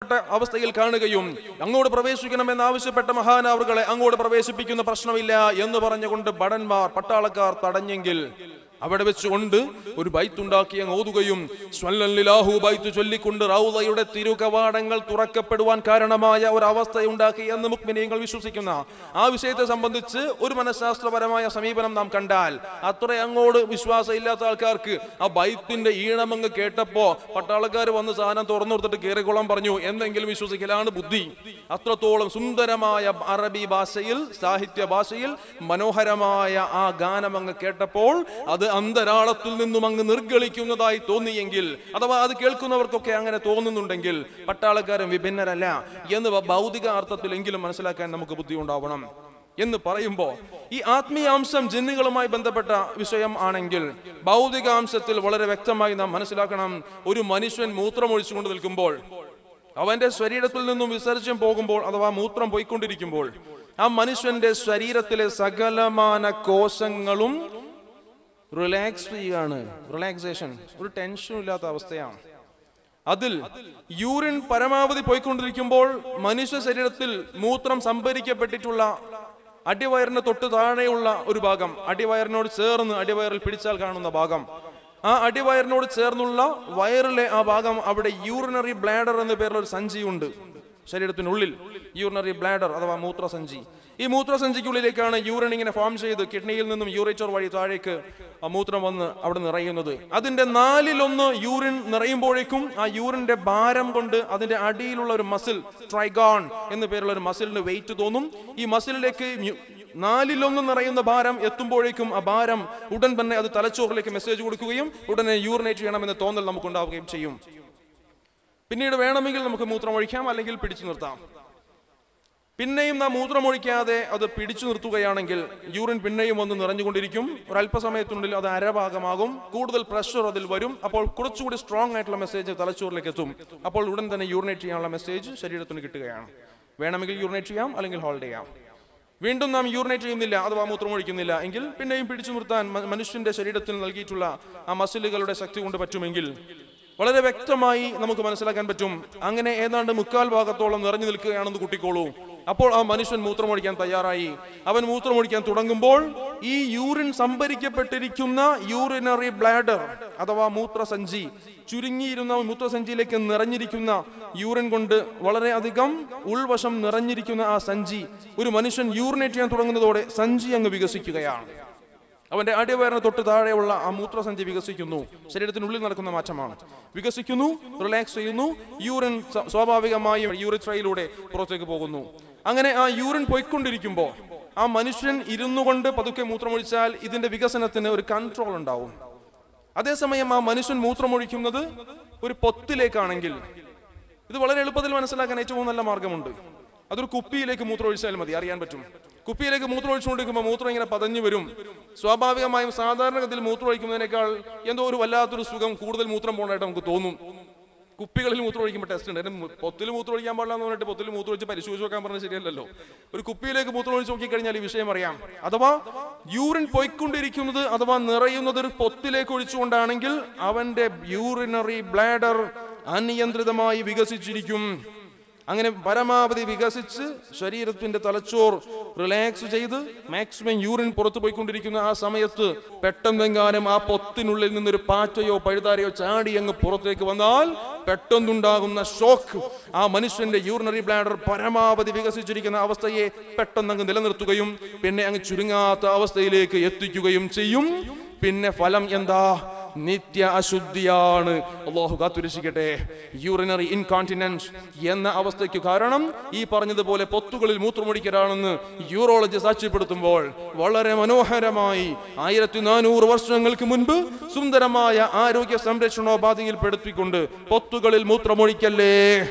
അടക്കപ്പെട്ട അവസ്ഥയിൽ കാണുകയും അങ്ങോട്ട് പ്രവേശിക്കണമെന്ന് ആവശ്യപ്പെട്ട മഹാനവറുകളെ അങ്ങോട്ട് പ്രവേശിപ്പിക്കുന്ന പ്രശ്നമില്ല എന്ന് പറഞ്ഞുകൊണ്ട് ഭടന്മാർ പട്ടാളക്കാർ തടഞ്ഞെങ്കിൽ അവിടെ വെച്ചുകൊണ്ട് ഒരു ബൈത്തുണ്ടാക്കി അങ്ങ് ഓതുകയും സ്വല്ലല്ലാഹു ബൈത്ത് ചൊല്ലിക്കൊണ്ട് റൗളയുടെ തിരുകവാടങ്ങൾ തുറക്കപ്പെടുവാൻ കാരണമായ ഒരു അവസ്ഥയുണ്ടാക്കി എന്ന് മുഅ്മിനീങ്ങൾ വിശ്വസിക്കുന്ന ആ വിഷയത്തെ സംബന്ധിച്ച് ഒരു മനഃശാസ്ത്രപരമായ സമീപനം നാം കണ്ടാൽ അത്ര അങ്ങോട്ട് വിശ്വാസം ഇല്ലാത്ത ആൾക്കാർക്ക് ആ ബൈത്തിന്റെ ഈണമങ്ങ് കേട്ടപ്പോ പട്ടാളക്കാർ വന്ന് സാധനം തുറന്നു കൊടുത്തിട്ട് കയറിക്കൊള്ളാൻ പറഞ്ഞു എന്നെങ്കിലും വിശ്വസിക്കലാണ് ബുദ്ധി. അത്രത്തോളം സുന്ദരമായ അറബി ഭാഷയിൽ സാഹിത്യ ഭാഷയിൽ മനോഹരമായ ആ ഗാനം അങ്ങ് കേട്ടപ്പോൾ അത് അന്തരാളത്തിൽ നിന്നും അങ്ങ് നിർഗളിക്കുന്നതായി തോന്നിയെങ്കിൽ അഥവാ അത് കേൾക്കുന്നവർക്കൊക്കെ അങ്ങനെ തോന്നുന്നുണ്ടെങ്കിൽ പട്ടാളക്കാരൻ വിഭിന്നരല്ല എന്ന് ഭൗതിക അർത്ഥത്തിലെങ്കിലും മനസ്സിലാക്കാൻ നമുക്ക് ബുദ്ധി ഉണ്ടാവണം എന്ന് പറയുമ്പോൾ ഈ ആത്മീയാംശം ജിന്നുകളുമായി ബന്ധപ്പെട്ട വിഷയം ആണെങ്കിൽ ഭൗതികാംശത്തിൽ വളരെ വ്യക്തമായി നാം മനസ്സിലാക്കണം. ഒരു മനുഷ്യൻ മൂത്രമൊഴിച്ചുകൊണ്ട് നിൽക്കുമ്പോൾ അവന്റെ ശരീരത്തിൽ നിന്നും വിസർജ്യം പോകുമ്പോൾ അഥവാ മൂത്രം പോയിക്കൊണ്ടിരിക്കുമ്പോൾ ആ മനുഷ്യന്റെ ശരീരത്തിലെ സകലമാന കോശങ്ങളും റിലാക്സ് ചെയ്യുകയാണ്. റിലാക്സേഷൻ, ഒരു ടെൻഷനും ഇല്ലാത്ത അവസ്ഥയാണ്. അതിൽ യൂറിൻ പരമാവധി പോയിക്കൊണ്ടിരിക്കുമ്പോൾ മനുഷ്യ ശരീരത്തിൽ മൂത്രം സംഭരിക്കപ്പെട്ടിട്ടുള്ള അടിവയറിന് തൊട്ട് താഴെയുള്ള ഒരു ഭാഗം, അടിവയറിനോട് ചേർന്ന് അടിവയറിൽ പിടിച്ചാൽ കാണുന്ന ഭാഗം, ആ അടിവയറിനോട് ചേർന്നുള്ള വയറിലെ ആ ഭാഗം, അവിടെ യൂറിനറി ബ്ലാഡർ എന്ന പേരിൽ ഒരു സഞ്ചിയുണ്ട് ശരീരത്തിനുള്ളിൽ. യൂറിനറി ബ്ലാഡർ അഥവാ മൂത്രസഞ്ചി. ഈ മൂത്രസഞ്ചിക്കുള്ളിലേക്കാണ് യൂറിൻ ഇങ്ങനെ ഫോം ചെയ്ത് കിഡ്നിയിൽ നിന്നും യൂറേറ്റർ വഴി താഴേക്ക് മൂത്രം വന്ന് അവിടെ നിറയുന്നത്. അതിന്റെ 4/1 യൂറിൻ നിറയുമ്പോഴേക്കും ആ യൂറിന്റെ ഭാരം കൊണ്ട് അതിന്റെ അടിയിലുള്ള ഒരു മസിൽ, ട്രൈഗോൺ എന്ന പേരുള്ള ഒരു മസിലിന് വെയിറ്റ് തോന്നും. ഈ മസിലിലേക്ക് 4/1 നിറയുന്ന ഭാരം എത്തുമ്പോഴേക്കും ആ ഭാരം ഉടൻ തന്നെ അത് തലച്ചോറിലേക്ക് മെസ്സേജ് കൊടുക്കുകയും ഉടനെ യൂറിനേറ്റ് ചെയ്യണമെന്ന തോന്നൽ നമുക്കുണ്ടാവുകയും ചെയ്യും. പിന്നീട് വേണമെങ്കിൽ നമുക്ക് മൂത്രമൊഴിക്കാം, അല്ലെങ്കിൽ പിടിച്ചു നിർത്താം. പിന്നെയും നാം മൂത്രമൊഴിക്കാതെ അത് പിടിച്ചു നിർത്തുകയാണെങ്കിൽ യൂറിൻ പിന്നെയും ഒന്ന് നിറഞ്ഞുകൊണ്ടിരിക്കും. ഒരല്പസമയത്തിനുള്ളിൽ അത് അരഭാഗമാകും, കൂടുതൽ പ്രഷർ അതിൽ വരും. അപ്പോൾ കുറച്ചുകൂടി സ്ട്രോങ് ആയിട്ടുള്ള മെസ്സേജ് തലച്ചോറിലേക്ക് എത്തും. അപ്പോൾ ഉടൻ തന്നെ യൂറിനേറ്റ് ചെയ്യാനുള്ള മെസ്സേജ് ശരീരത്തിന് കിട്ടുകയാണ്. വേണമെങ്കിൽ യൂറിനേറ്റ് ചെയ്യാം, അല്ലെങ്കിൽ ഹോൾഡ് ചെയ്യാം. വീണ്ടും നാം യൂറിനേറ്റ് ചെയ്യുന്നില്ല അഥവാ മൂത്രമൊഴിക്കുന്നില്ല എങ്കിൽ പിന്നെയും പിടിച്ചു നിർത്താൻ മനുഷ്യന്റെ ശരീരത്തിൽ നൽകിയിട്ടുള്ള ആ മസിലുകളുടെ ശക്തി കൊണ്ട് പറ്റുമെങ്കിൽ വളരെ വ്യക്തമായി നമുക്ക് മനസ്സിലാക്കാൻ പറ്റും. അങ്ങനെ ഏതാണ്ട് 3/4 ഭാഗത്തോളം നിറഞ്ഞു നിൽക്കുകയാണെന്ന് കൂട്ടിക്കോളൂ. അപ്പോൾ ആ മനുഷ്യൻ മൂത്രമൊഴിക്കാൻ തയ്യാറായി. അവൻ മൂത്രമൊഴിക്കാൻ തുടങ്ങുമ്പോൾ ഈ യൂറിൻ സംഭരിക്കപ്പെട്ടിരിക്കുന്ന യൂറിനറി ബ്ലാഡർ അഥവാ മൂത്രസഞ്ചി, ചുരുങ്ങിയിരുന്ന മൂത്രസഞ്ചിയിലേക്ക് നിറഞ്ഞിരിക്കുന്ന യൂറിൻ കൊണ്ട് വളരെ അധികം ഉൾവശം നിറഞ്ഞിരിക്കുന്ന ആ സഞ്ചി, ഒരു മനുഷ്യൻ യൂറിനേറ്റ് ചെയ്യാൻ തുടങ്ങുന്നതോടെ സഞ്ചി അങ്ങ് വികസിക്കുകയാണ്. അവന്റെ അടിവയറിന് തൊട്ട് താഴെയുള്ള ആ മൂത്രസഞ്ചി വികസിക്കുന്നു. ശരീരത്തിനുള്ളിൽ നടക്കുന്ന മാറ്റമാണ്. വികസിക്കുന്നു, റിലാക്സ് ചെയ്യുന്നു. യൂറിൻ സ്വാഭാവികമായും യൂറിത്രയിലൂടെ പുറത്തേക്ക് പോകുന്നു. അങ്ങനെ ആ യൂറിൻ പോയിക്കൊണ്ടിരിക്കുമ്പോൾ ആ മനുഷ്യൻ ഇരുന്നു കൊണ്ട് പതുക്കെ മൂത്രമൊഴിച്ചാൽ ഇതിന്റെ വികസനത്തിന് ഒരു കൺട്രോൾ ഉണ്ടാവും. അതേസമയം ആ മനുഷ്യൻ മൂത്രമൊഴിക്കുന്നത് ഒരു പൊത്തിലേക്കാണെങ്കിൽ ഇത് വളരെ എളുപ്പത്തിൽ മനസ്സിലാക്കാൻ ഏറ്റവും നല്ല മാർഗമുണ്ട്. അതൊരു കുപ്പിയിലേക്ക് മൂത്രമൊഴിച്ചാൽ മതി, അറിയാൻ പറ്റും. കുപ്പിയിലേക്ക് മൂത്രമൊഴിച്ചുകൊണ്ടിരിക്കുമ്പോൾ മൂത്രം ഇങ്ങനെ പതഞ്ഞു വരും. സ്വാഭാവികമായും സാധാരണഗതിയിൽ മൂത്രമൊഴിക്കുന്നതിനേക്കാൾ എന്തോ ഒരു വല്ലാത്തൊരു സുഖം, കൂടുതൽ മൂത്രം പോകണമായിട്ട് നമുക്ക് തോന്നും. കുപ്പികളിൽ മൂത്രമൊഴിക്കുമ്പോൾ ടെസ്റ്റ് ഉണ്ട്. പൊത്തിൽ മൂത്രമൊഴിക്കാൻ പാടില്ല എന്ന് പറഞ്ഞിട്ട് പൊത്തിൽ മൂത്രമൊഴിച്ച് പരിശോധിച്ച് നോക്കാൻ പറഞ്ഞത് ശരിയല്ലല്ലോ. ഒരു കുപ്പിയിലേക്ക് മൂത്രമൊഴിച്ച് നോക്കിക്കഴിഞ്ഞാൽ ഈ വിഷയം അറിയാം. അഥവാ യൂറിൻ പോയിക്കൊണ്ടിരിക്കുന്നത് അഥവാ നിറയുന്നത് ഒരു പൊത്തിലേക്ക് ഒഴിച്ചുകൊണ്ടാണെങ്കിൽ അവന്റെ യൂറിനറി ബ്ലാഡർ അനിയന്ത്രിതമായി വികസിച്ചിരിക്കും. അങ്ങനെ പരമാവധി വികസിച്ച് ശരീരത്തിന്റെ തലച്ചോർ റിലാക്സ് ചെയ്ത് മാക്സിമം യൂറിൻ പുറത്തു പോയിക്കൊണ്ടിരിക്കുന്ന ആ സമയത്ത് പെട്ടെന്നെങ്ങാനും ആ പൊത്തിനുള്ളിൽ നിന്നൊരു പാറ്റയോ പഴുതാരയോ ചാടി അങ്ങ് പുറത്തേക്ക് വന്നാൽ പെട്ടെന്നുണ്ടാകുന്ന ഷോക്ക് ആ മനുഷ്യന്റെ യൂറിനറി ബ്ലാഡർ പരമാവധി വികസിച്ചിരിക്കുന്ന അവസ്ഥയെ പെട്ടെന്നങ്ങ് നിലനിർത്തുകയും പിന്നെ അങ്ങ് ചുരുങ്ങാത്ത അവസ്ഥയിലേക്ക് എത്തിക്കുകയും ചെയ്യും. പിന്നെ ഫലം എന്താ? നിത്യ അശുദ്ധിയാണ്. അല്ലാഹു കാത്തുരക്ഷിക്കട്ടെ. യൂറിനറി ഇൻകോണ്ടിനൻസ് എന്ന അവസ്ഥയ്ക്ക് കാരണം ഈ പറഞ്ഞതുപോലെ പൊത്തുകളിൽ മൂത്രമൊഴിക്കലാണെന്ന് യൂറോളജി സാക്ഷ്യപ്പെടുത്തുമ്പോൾ വളരെ മനോഹരമായി 1400 വർഷങ്ങൾക്ക് മുൻപ് സുന്ദരമായ ആരോഗ്യ സംരക്ഷണോപാധിയിൽ പെടുത്തിക്കൊണ്ട് പൊത്തുകളിൽ മൂത്രമൊഴിക്കല്ലേ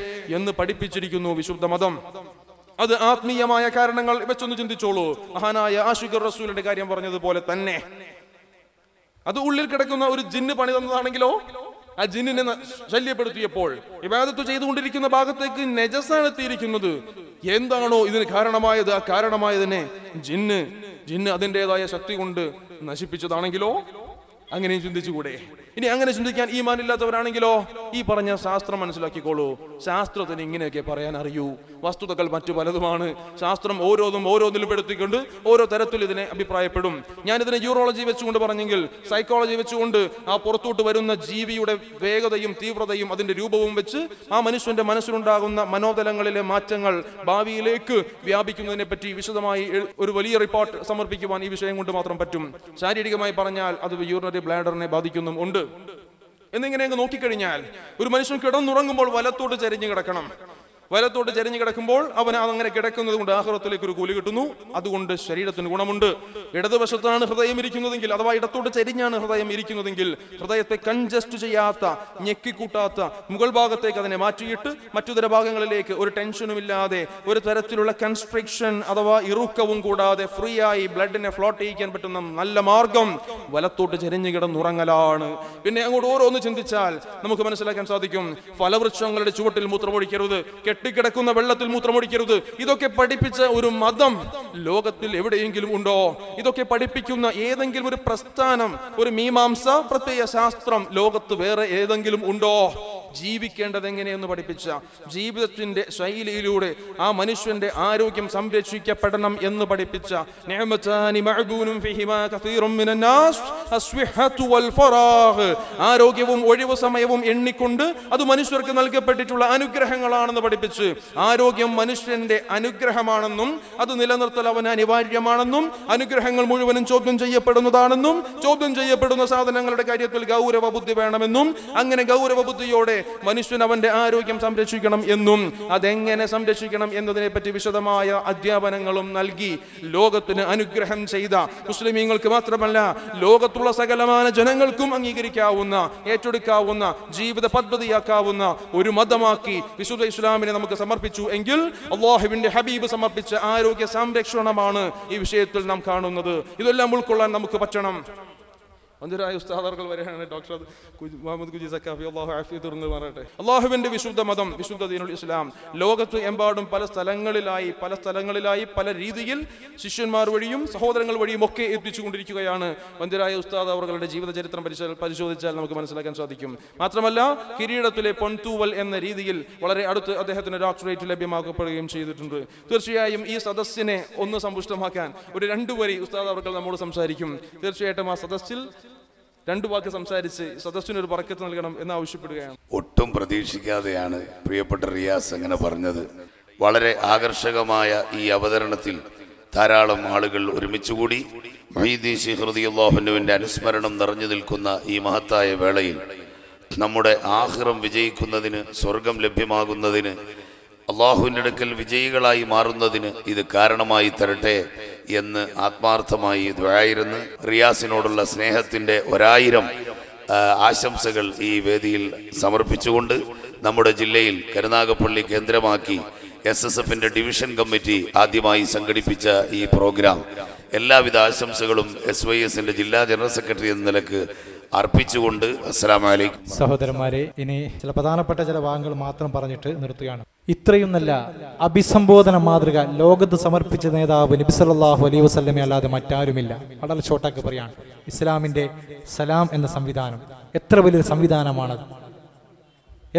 എന്ന് പഠിപ്പിച്ചിരിക്കുന്നു വിശുദ്ധ മതം. അത് ആത്മീയമായ കാരണങ്ങൾ വെച്ചൊന്ന് ചിന്തിച്ചോളൂ. മഹാനായ ആശിഖുർ റസൂലിന്റെ കാര്യം പറഞ്ഞതുപോലെ തന്നെ അത് ഉള്ളിൽ കിടക്കുന്ന ഒരു ജിന്ന് പണി തന്നതാണെങ്കിലോ ആ ജിന്നിനെ ശല്യപ്പെടുത്തിയപ്പോൾ ഇബാദത്ത് ചെയ്തുകൊണ്ടിരിക്കുന്ന ഭാഗത്തേക്ക് നജസാണ് എത്തിയിരിക്കുന്നത്. എന്താണോ ഇതിന് കാരണമായത്, ആ കാരണമായതിനെ ജിന്ന് അതിൻ്റെതായ ശക്തി കൊണ്ട് നശിപ്പിച്ചതാണെങ്കിലോ അങ്ങനെയും ചിന്തിച്ചുകൂടെ? ഇനി അങ്ങനെ ചിന്തിക്കാൻ ഈമാൻ ഇല്ലാത്തവരാണെങ്കിലോ ഈ പറഞ്ഞ ശാസ്ത്രം മനസ്സിലാക്കിക്കോളൂ. ശാസ്ത്രത്തിന് ഇങ്ങനെയൊക്കെ പറയാൻ അറിയൂ. വസ്തുതകൾ മറ്റു പലതുമാണ്. ശാസ്ത്രം ഓരോന്നിലും പെടുത്തിക്കൊണ്ട് ഓരോ തരത്തിൽ ഇതിനെ അഭിപ്രായപ്പെടും. ഞാനിതിനെ യൂറോളജി വെച്ചുകൊണ്ട് പറഞ്ഞെങ്കിൽ സൈക്കോളജി വെച്ചുകൊണ്ട് ആ പുറത്തോട്ട് വരുന്ന ജീവിയുടെ വേഗതയും തീവ്രതയും അതിന്റെ രൂപവും വെച്ച് ആ മനുഷ്യന്റെ മനസ്സിലുണ്ടാകുന്ന മനോതലങ്ങളിലെ മാറ്റങ്ങൾ ഭാവിയിലേക്ക് വ്യാപിക്കുന്നതിനെ പറ്റി വിശദമായി ഒരു വലിയ റിപ്പോർട്ട് സമർപ്പിക്കുവാൻ ഈ വിഷയം കൊണ്ട് മാത്രം പറ്റും. ശാരീരികമായി പറഞ്ഞാൽ അത് യൂറിനറി ബ്ലാഡറിനെ ബാധിക്കുന്നും ഉണ്ട്. എന്നിങ്ങനെ അങ്ങ് നോക്കിക്കഴിഞ്ഞാൽ ഒരു മനുഷ്യൻ കിടന്നുറങ്ങുമ്പോൾ വലത്തോട്ട് ചരിഞ്ഞു കിടക്കണം. വലത്തോട്ട് ചരിഞ്ഞു കിടക്കുമ്പോൾ അവൻ അങ്ങനെ കിടക്കുന്നത് കൊണ്ട് ആഖിറത്തിലേക്ക് ഒരു കൂലി കിട്ടുന്നു. അതുകൊണ്ട് ശരീരത്തിന് ഗുണമുണ്ട്. ഇടതുവശത്താണ് ഹൃദയം ഇരിക്കുന്നതെങ്കിൽ, അഥവാ ഇടത്തോട്ട് ചരിഞ്ഞാണ് ഹൃദയം ഇരിക്കുന്നതെങ്കിൽ, ഹൃദയത്തെ കൺജസ്റ്റ് ചെയ്യാത്ത, ഞെക്കിക്കൂട്ടാത്ത മുകൾ ഭാഗത്തേക്ക് അതിനെ മാറ്റിയിട്ട് മറ്റുതര ഭാഗങ്ങളിലേക്ക് ഒരു ടെൻഷനും ഇല്ലാതെ, ഒരു തരത്തിലുള്ള കൺസ്ട്രിക്ഷൻ അഥവാ ഇറുക്കവും കൂടാതെ ഫ്രീ ആയി ബ്ലഡിനെ ഫ്ലോട്ട് ചെയ്യിക്കാൻ പറ്റുന്ന നല്ല മാർഗം വലത്തോട്ട് ചരിഞ്ഞു കിടന്നുറങ്ങലാണ്. പിന്നെ അങ്ങോട്ട് ഓരോന്ന് ചിന്തിച്ചാൽ നമുക്ക് മനസ്സിലാക്കാൻ സാധിക്കും. ഫലവൃക്ഷങ്ങളുടെ ചുവട്ടിൽ മൂത്രമൊഴിക്കരുത്, കെട്ടിക്കിടക്കുന്ന വെള്ളത്തിൽ മൂത്രമൊഴിക്കരുത്. ഇതൊക്കെ പഠിപ്പിച്ച ഒരു മതം ലോകത്തിൽ എവിടെയെങ്കിലും ഉണ്ടോ? ഇതൊക്കെ പഠിപ്പിക്കുന്ന ഏതെങ്കിലും ഒരു പ്രസ്ഥാനം, ഒരു മീമാംസ പ്രത്യയ ശാസ്ത്രം ലോകത്ത് വേറെ ഏതെങ്കിലും ഉണ്ടോ? ജീവിക്കേണ്ടത് എങ്ങനെയെന്ന് പഠിപ്പിച്ച, ജീവിതത്തിന്റെ ശൈലിയിലൂടെ ആ മനുഷ്യന്റെ ആരോഗ്യം സംരക്ഷിക്കപ്പെടണം എന്ന് പഠിപ്പിച്ച, ആരോഗ്യവും ഒഴിവു സമയവും എണ്ണിക്കൊണ്ട് അത് മനുഷ്യർക്ക് നൽകപ്പെട്ടിട്ടുള്ള അനുഗ്രഹങ്ങളാണെന്ന് പഠിപ്പിച്ച്, ആരോഗ്യം മനുഷ്യന്റെ അനുഗ്രഹമാണെന്നും അത് നിലനിർത്തൽ അവന് അനിവാര്യമാണെന്നും അനുഗ്രഹങ്ങൾ മുഴുവനും ചോദ്യം ചെയ്യപ്പെടുന്നതാണെന്നും ചോദ്യം ചെയ്യപ്പെടുന്ന സാധനങ്ങളുടെ കാര്യത്തിൽ ഗൗരവ ബുദ്ധി വേണമെന്നും അങ്ങനെ ഗൗരവ ബുദ്ധിയോടെ മനുഷ്യൻ അവന്റെ ആരോഗ്യം സംരക്ഷിക്കണം എന്നും അതെങ്ങനെ സംരക്ഷിക്കണം എന്നതിനെ പറ്റി വിശദമായ അധ്യാപനങ്ങളും നൽകി ലോകത്തിന് അനുഗ്രഹം ചെയ്ത, മുസ്ലിമീങ്ങൾക്ക് മാത്രമല്ല ലോകത്തുള്ള സകലമായ ജനങ്ങൾക്കും അംഗീകരിക്കാവുന്ന, ഏറ്റെടുക്കാവുന്ന, ജീവിത പദ്ധതിയാക്കാവുന്ന ഒരു മതമാക്കി വിശുദ്ധ ഇസ്ലാമിനെ നമുക്ക് സമർപ്പിച്ചു എങ്കിൽ അല്ലാഹുവിന്റെ ഹബീബ് സമർപ്പിച്ച ആരോഗ്യ സംരക്ഷണമാണ് ഈ വിഷയത്തിൽ നാം കാണുന്നത്. ഇതെല്ലാം ഉൾക്കൊള്ളാൻ നമുക്ക് പറ്റണം. മന്ദിരായ ഉസ്താദുകൾ വരെയാണ് ഡോക്ടർ മുഹമ്മദ് കുജി സക്കാഫി, അല്ലാഹു ആഫിയത്ത് തുറന്ന് പറയട്ടെ. അല്ലാഹുവിന്റെ വിശുദ്ധ മതം, വിശുദ്ധ ദീനുൽ ഇസ്ലാം ലോകത്ത് എമ്പാടും പല സ്ഥലങ്ങളിലായി പല രീതിയിൽ ശിഷ്യന്മാർ വഴിയും സഹോദരങ്ങൾ വഴിയും ഒക്കെ എത്തിച്ചുകൊണ്ടിരിക്കുകയാണ്. മന്ദിരായ ഉസ്താദ് അവരുടെ ജീവിത ചരിത്രം പരിശോധിച്ചാൽ നമുക്ക് മനസ്സിലാക്കാൻ സാധിക്കും. മാത്രമല്ല കിരീടത്തിലെ പൊൻതൂവൽ എന്ന രീതിയിൽ വളരെ അടുത്ത് അദ്ദേഹത്തിന് ഡോക്ടറേറ്റ് ലഭ്യമാക്കപ്പെടുകയും ചെയ്തിട്ടുണ്ട്. തീർച്ചയായും ഈ സദസ്സിനെ ഒന്ന് സമ്പുഷ്ടമാക്കാൻ ഒരു 2 വരി ഉസ്താദ് അവർ നമ്മോട് സംസാരിക്കും. തീർച്ചയായിട്ടും ആ സദസ്സിൽ 2 വാക്ക് സംസാരിച്ച് സദസ്സിനൊരു ബറക്കത്ത് നൽകണം എന്ന് ആവശ്യപ്പെടുകയാണ്. ഒട്ടും പ്രതീക്ഷിക്കാതെയാണ് പ്രിയപ്പെട്ട റിയാസ് അങ്ങനെ പറഞ്ഞത്. വളരെ ആകർഷകമായ ഈ അവതരണത്തിൽ ധാരാളം ആളുകൾ ഒരുമിച്ചുകൂടി മുഹീദ്ദീൻ ശൈഖ് റളിയല്ലാഹു അൻഹുവിന്റെ അനുസ്മരണം നിറഞ്ഞു നിൽക്കുന്ന ഈ മഹത്തായ വേളയിൽ നമ്മുടെ ആഖിറം വിജയിക്കുന്നതിന്, സ്വർഗം ലഭ്യമാകുന്നതിന്, അള്ളാഹുവിൻ്റെ അടുക്കൽ വിജയികളായി മാറുന്നതിന് ഇത് കാരണമായി തരട്ടെ എന്ന് ആത്മാർത്ഥമായി ദുആയിരുന്ന് റിയാസിനോടുള്ള സ്നേഹത്തിൻ്റെ 1000 ആശംസകൾ ഈ വേദിയിൽ സമർപ്പിച്ചുകൊണ്ട് നമ്മുടെ ജില്ലയിൽ കരുനാഗപ്പള്ളി കേന്ദ്രമാക്കി SSFന്റെ ഡിവിഷൻ കമ്മിറ്റി ആദ്യമായി സംഘടിപ്പിച്ച ഈ പ്രോഗ്രാം എല്ലാവിധ ആശംസകളും SYSന്റെ ജില്ലാ ജനറൽ സെക്രട്ടറി എന്ന നിലക്ക് അർപ്പിച്ചുകൊണ്ട് അസ്സലാമു അലൈക്കും. സഹോദരന്മാരെ, ഇനി ചില പ്രധാനപ്പെട്ട ചില ഭാഗങ്ങൾ മാത്രം പറഞ്ഞിട്ട് നിർത്തുകയാണ്. ഇത്രയും നല്ല അഭിസംബോധന മാതൃക ലോകത്ത് സമർപ്പിച്ച നേതാവ് നബി സല്ലല്ലാഹു അലൈഹി വസല്ലമയെ അല്ലാതെ മറ്റാരുമില്ല. വളരെ ഷോർട്ടാക്കി പറയാണ്, ഇസ്ലാമിന്റെ സലാം എന്ന സംവിധാനം എത്ര വലിയ സംവിധാനമാണത്,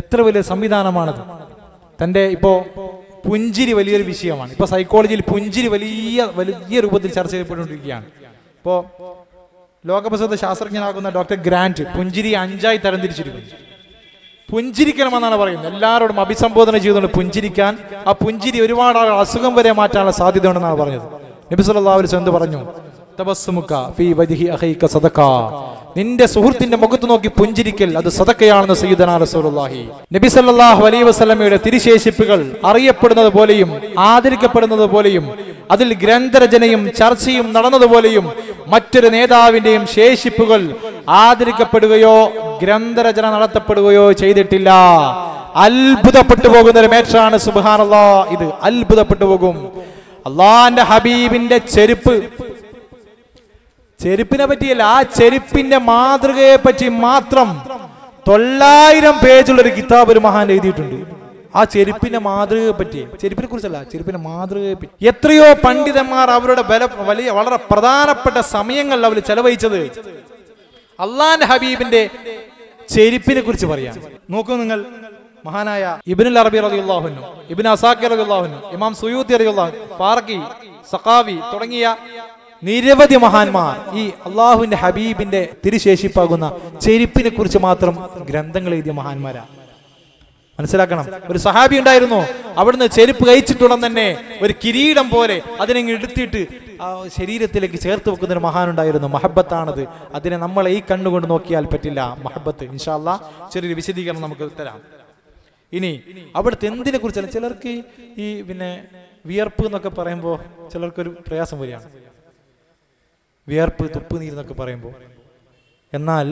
എത്ര വലിയ സംവിധാനമാണത്. തൻ്റെ ഇപ്പോ പുഞ്ചിരി വലിയൊരു വിഷയമാണ്. ഇപ്പൊ സൈക്കോളജിയിൽ പുഞ്ചിരി വലിയ രൂപത്തിൽ ചർച്ച ചെയ്യപ്പെട്ടുകൊണ്ടിരിക്കുകയാണ്. ഇപ്പോ ലോകപ്രസിദ്ധ ശാസ്ത്രജ്ഞനാകുന്ന ഡോക്ടർ ഗ്രാന്റ് പുഞ്ചിരി 5ആയി തരംതിരിച്ചിരിക്കുന്നു. പുഞ്ചിരിക്കണമെന്നാണ് പറയുന്നത്. എല്ലാവരോടും അഭിസംബോധന ചെയ്തുകൊണ്ട് പുഞ്ചിരിക്കാൻ, ആ പുഞ്ചിരി ഒരുപാട് അസുഖം വരെ മാറ്റാനുള്ള സാധ്യതയുണ്ടെന്നാണ് പറഞ്ഞത്. നബി സല്ലല്ലാഹു അലൈഹി വസല്ലം പറഞ്ഞു, തബസ്സുമുക ഫീ വജ്ഹി അഖീക സദഖ, നിന്റെ സുഹൃത്തിന്റെ മുഖത്ത് നോക്കി പുഞ്ചിരിക്കൽ അത് സദഖയാണെന്ന് സയ്യിദുനാ റസൂലുള്ളാഹി. നബി സല്ലല്ലാഹു അലൈഹി വസല്ലമയുടെ തിരുശേഷിപ്പുകൾ അറിയപ്പെടുന്നത് പോലെയും ആദരിക്കപ്പെടുന്നത് പോലെയും അതിൽ ഗ്രന്ഥരചനയും ചർച്ചയും നടന്നതുപോലെയും മറ്റൊരു നേതാവിന്റെയും ശേഷിപ്പുകൾ ആദരിക്കപ്പെടുകയോ ഗ്രന്ഥരചന നടത്തപ്പെടുകയോ ചെയ്തിട്ടില്ല. അത്ഭുതപ്പെട്ടു പോകുന്ന ഒരു മേറ്ററാണ് സുബ്ഹാനല്ലാഹ്. ഇത് അത്ഭുതപ്പെട്ടു പോകും. അള്ളാന്റെ ഹബീബിന്റെ ചെരുപ്പിനെ പറ്റിയല്ല, ആ ചെരുപ്പിന്റെ മാതൃകയെ പറ്റി മാത്രം 900 പേജുള്ള ഒരു കിതാബ് ഒരു മഹാൻ എഴുതിയിട്ടുണ്ട്. ആ ചെരുപ്പിന്റെ മാതൃകയെ പറ്റി, ചെരുപ്പിനെ കുറിച്ചല്ല, ചെരുപ്പിന്റെ മാതൃകയെ പറ്റി. എത്രയോ പണ്ഡിതന്മാർ അവരുടെ വളരെ പ്രധാനപ്പെട്ട സമയങ്ങളിൽ അവർ ചെലവഴിച്ചത് അള്ളാന്റെ ഹബീബിന്റെ ചെരുപ്പിനെ കുറിച്ച് പറയാം. നോക്കൂ നിങ്ങൾ, മഹാനായ ഇബ്നുൽ അറബി റളിയല്ലാഹു അൻഹു, ഇബ്നു അസാക്കിർ റളിയല്ലാഹു അൻഹു, ഇമാം സുയൂത്തി റളിയല്ലാഹു അൻഹു, ഫാറഖി, സഖാവി തുടങ്ങിയ നിരവധി മഹാന്മാർ ഈ അള്ളാഹുവിന്റെ ഹബീബിന്റെ തിരുശേഷിപ്പാകുന്ന ചെരുപ്പിനെ കുറിച്ച് മാത്രം ഗ്രന്ഥങ്ങൾ എഴുതിയ മഹാന്മാരാണ്. മനസ്സിലാക്കണം. ഒരു സഹാബി ഉണ്ടായിരുന്നു, അവിടുന്ന് ചെരുപ്പ് കഴിച്ചിട്ടുടൻ തന്നെ ഒരു കിരീടം പോലെ അതിനെ എടുത്തിട്ട് ആ ശരീരത്തിലേക്ക് ചേർത്ത് വെക്കുന്ന ഒരു മഹാനുണ്ടായിരുന്നു. മഹബത്താണത്. അതിനെ നമ്മളെ ഈ കണ്ണുകൊണ്ട് നോക്കിയാൽ പറ്റില്ല. മഹബത്ത് ഇൻഷാ അല്ലാഹ് ചെറിയൊരു വിശദീകരണം നമുക്ക് തരാം. ഇനി അവിടുത്തെ എന്തിനെ കുറിച്ചല്ല, ചിലർക്ക് ഈ പിന്നെ വിയർപ്പ് എന്നൊക്കെ പറയുമ്പോൾ ചിലർക്കൊരു പ്രയാസം വരികയാണ്. വിയർപ്പ്, തുപ്പ് നീരെന്നൊക്കെ പറയുമ്പോൾ, എന്നാൽ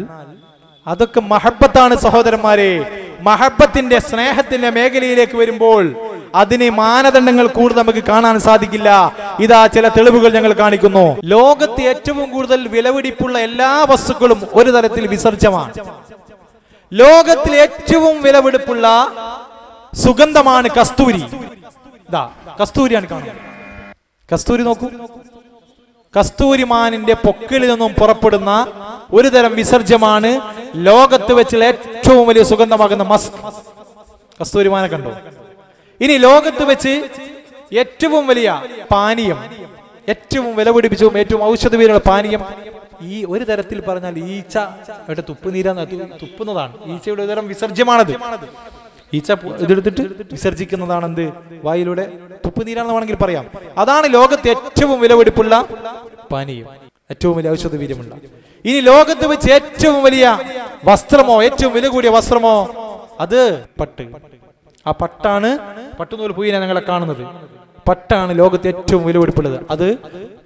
അതൊക്കെ മഹബത്താണ് സഹോദരന്മാരെ. മഹബത്തിന്റെ സ്നേഹത്തിന്റെ മേഖലയിലേക്ക് വരുമ്പോൾ അതിന് മാനദണ്ഡങ്ങൾ കൂടുതൽ നമുക്ക് കാണാൻ സാധിക്കില്ല. ഇതാ ചില തെളിവുകൾ ഞങ്ങൾ കാണിക്കുന്നു. ലോകത്ത് ഏറ്റവും കൂടുതൽ വിലപിടിപ്പുള്ള എല്ലാ വസ്തുക്കളും ഒരു തരത്തിൽ വിസർജ്യമാണ്. ലോകത്തിൽ ഏറ്റവും വിലപിടിപ്പുള്ള സുഗന്ധമാണ് കസ്തൂരി. ഇതാ കസ്തൂരിയാണ് കാണുന്നത്. കസ്തൂരി നോക്കൂ. കസ്തൂരിമാനിന്റെ പൊക്കിളിൽ നിന്നും പുറപ്പെടുന്ന ഒരു തരം വിസർജ്യമാണ് ലോകത്ത് വെച്ച് ഏറ്റവും വലിയ സുഗന്ധമാകുന്ന മസ്ക്. കസ്തൂരിമാനെ കണ്ടോ? ഇനി ലോകത്ത് വെച്ച് ഏറ്റവും വലിയ പാനീയം, ഏറ്റവും വിലപിടിപ്പിച്ചതും ഏറ്റവും ഔഷധവീരുള്ള പാനീയം, ഈ ഒരു തരത്തിൽ പറഞ്ഞാൽ ഈച്ച തുപ്പുനീരാന്ന് തുപ്പുന്നതാണ്. ഈച്ചയുടെ ഒരു തരം വിസർജ്യമാണത്. ഈച്ച ഇതെടുത്തിട്ട് വിസർജിക്കുന്നതാണ് എന്ത്? വായിലൂടെ തുപ്പുനീരാണെന്ന് വേണമെങ്കിൽ പറയാം. അതാണ് ലോകത്ത് ഏറ്റവും വിലപിടിപ്പുള്ള പാനീയം, ഏറ്റവും വലിയ ഔഷധവീര്യമുള്ള. ഇനി ലോകത്ത് വെച്ച് ഏറ്റവും വലിയ വസ്ത്രമോ, ഏറ്റവും വില കൂടിയ വസ്ത്രമോ, അത് പട്ട്. ആ പട്ടാണ്, പട്ടുനൂൽ പൂവിനെ ഞങ്ങളെ കാണുന്നത്. പട്ടാണ് ലോകത്ത് ഏറ്റവും വിലപിടിപ്പുള്ളത്. അത്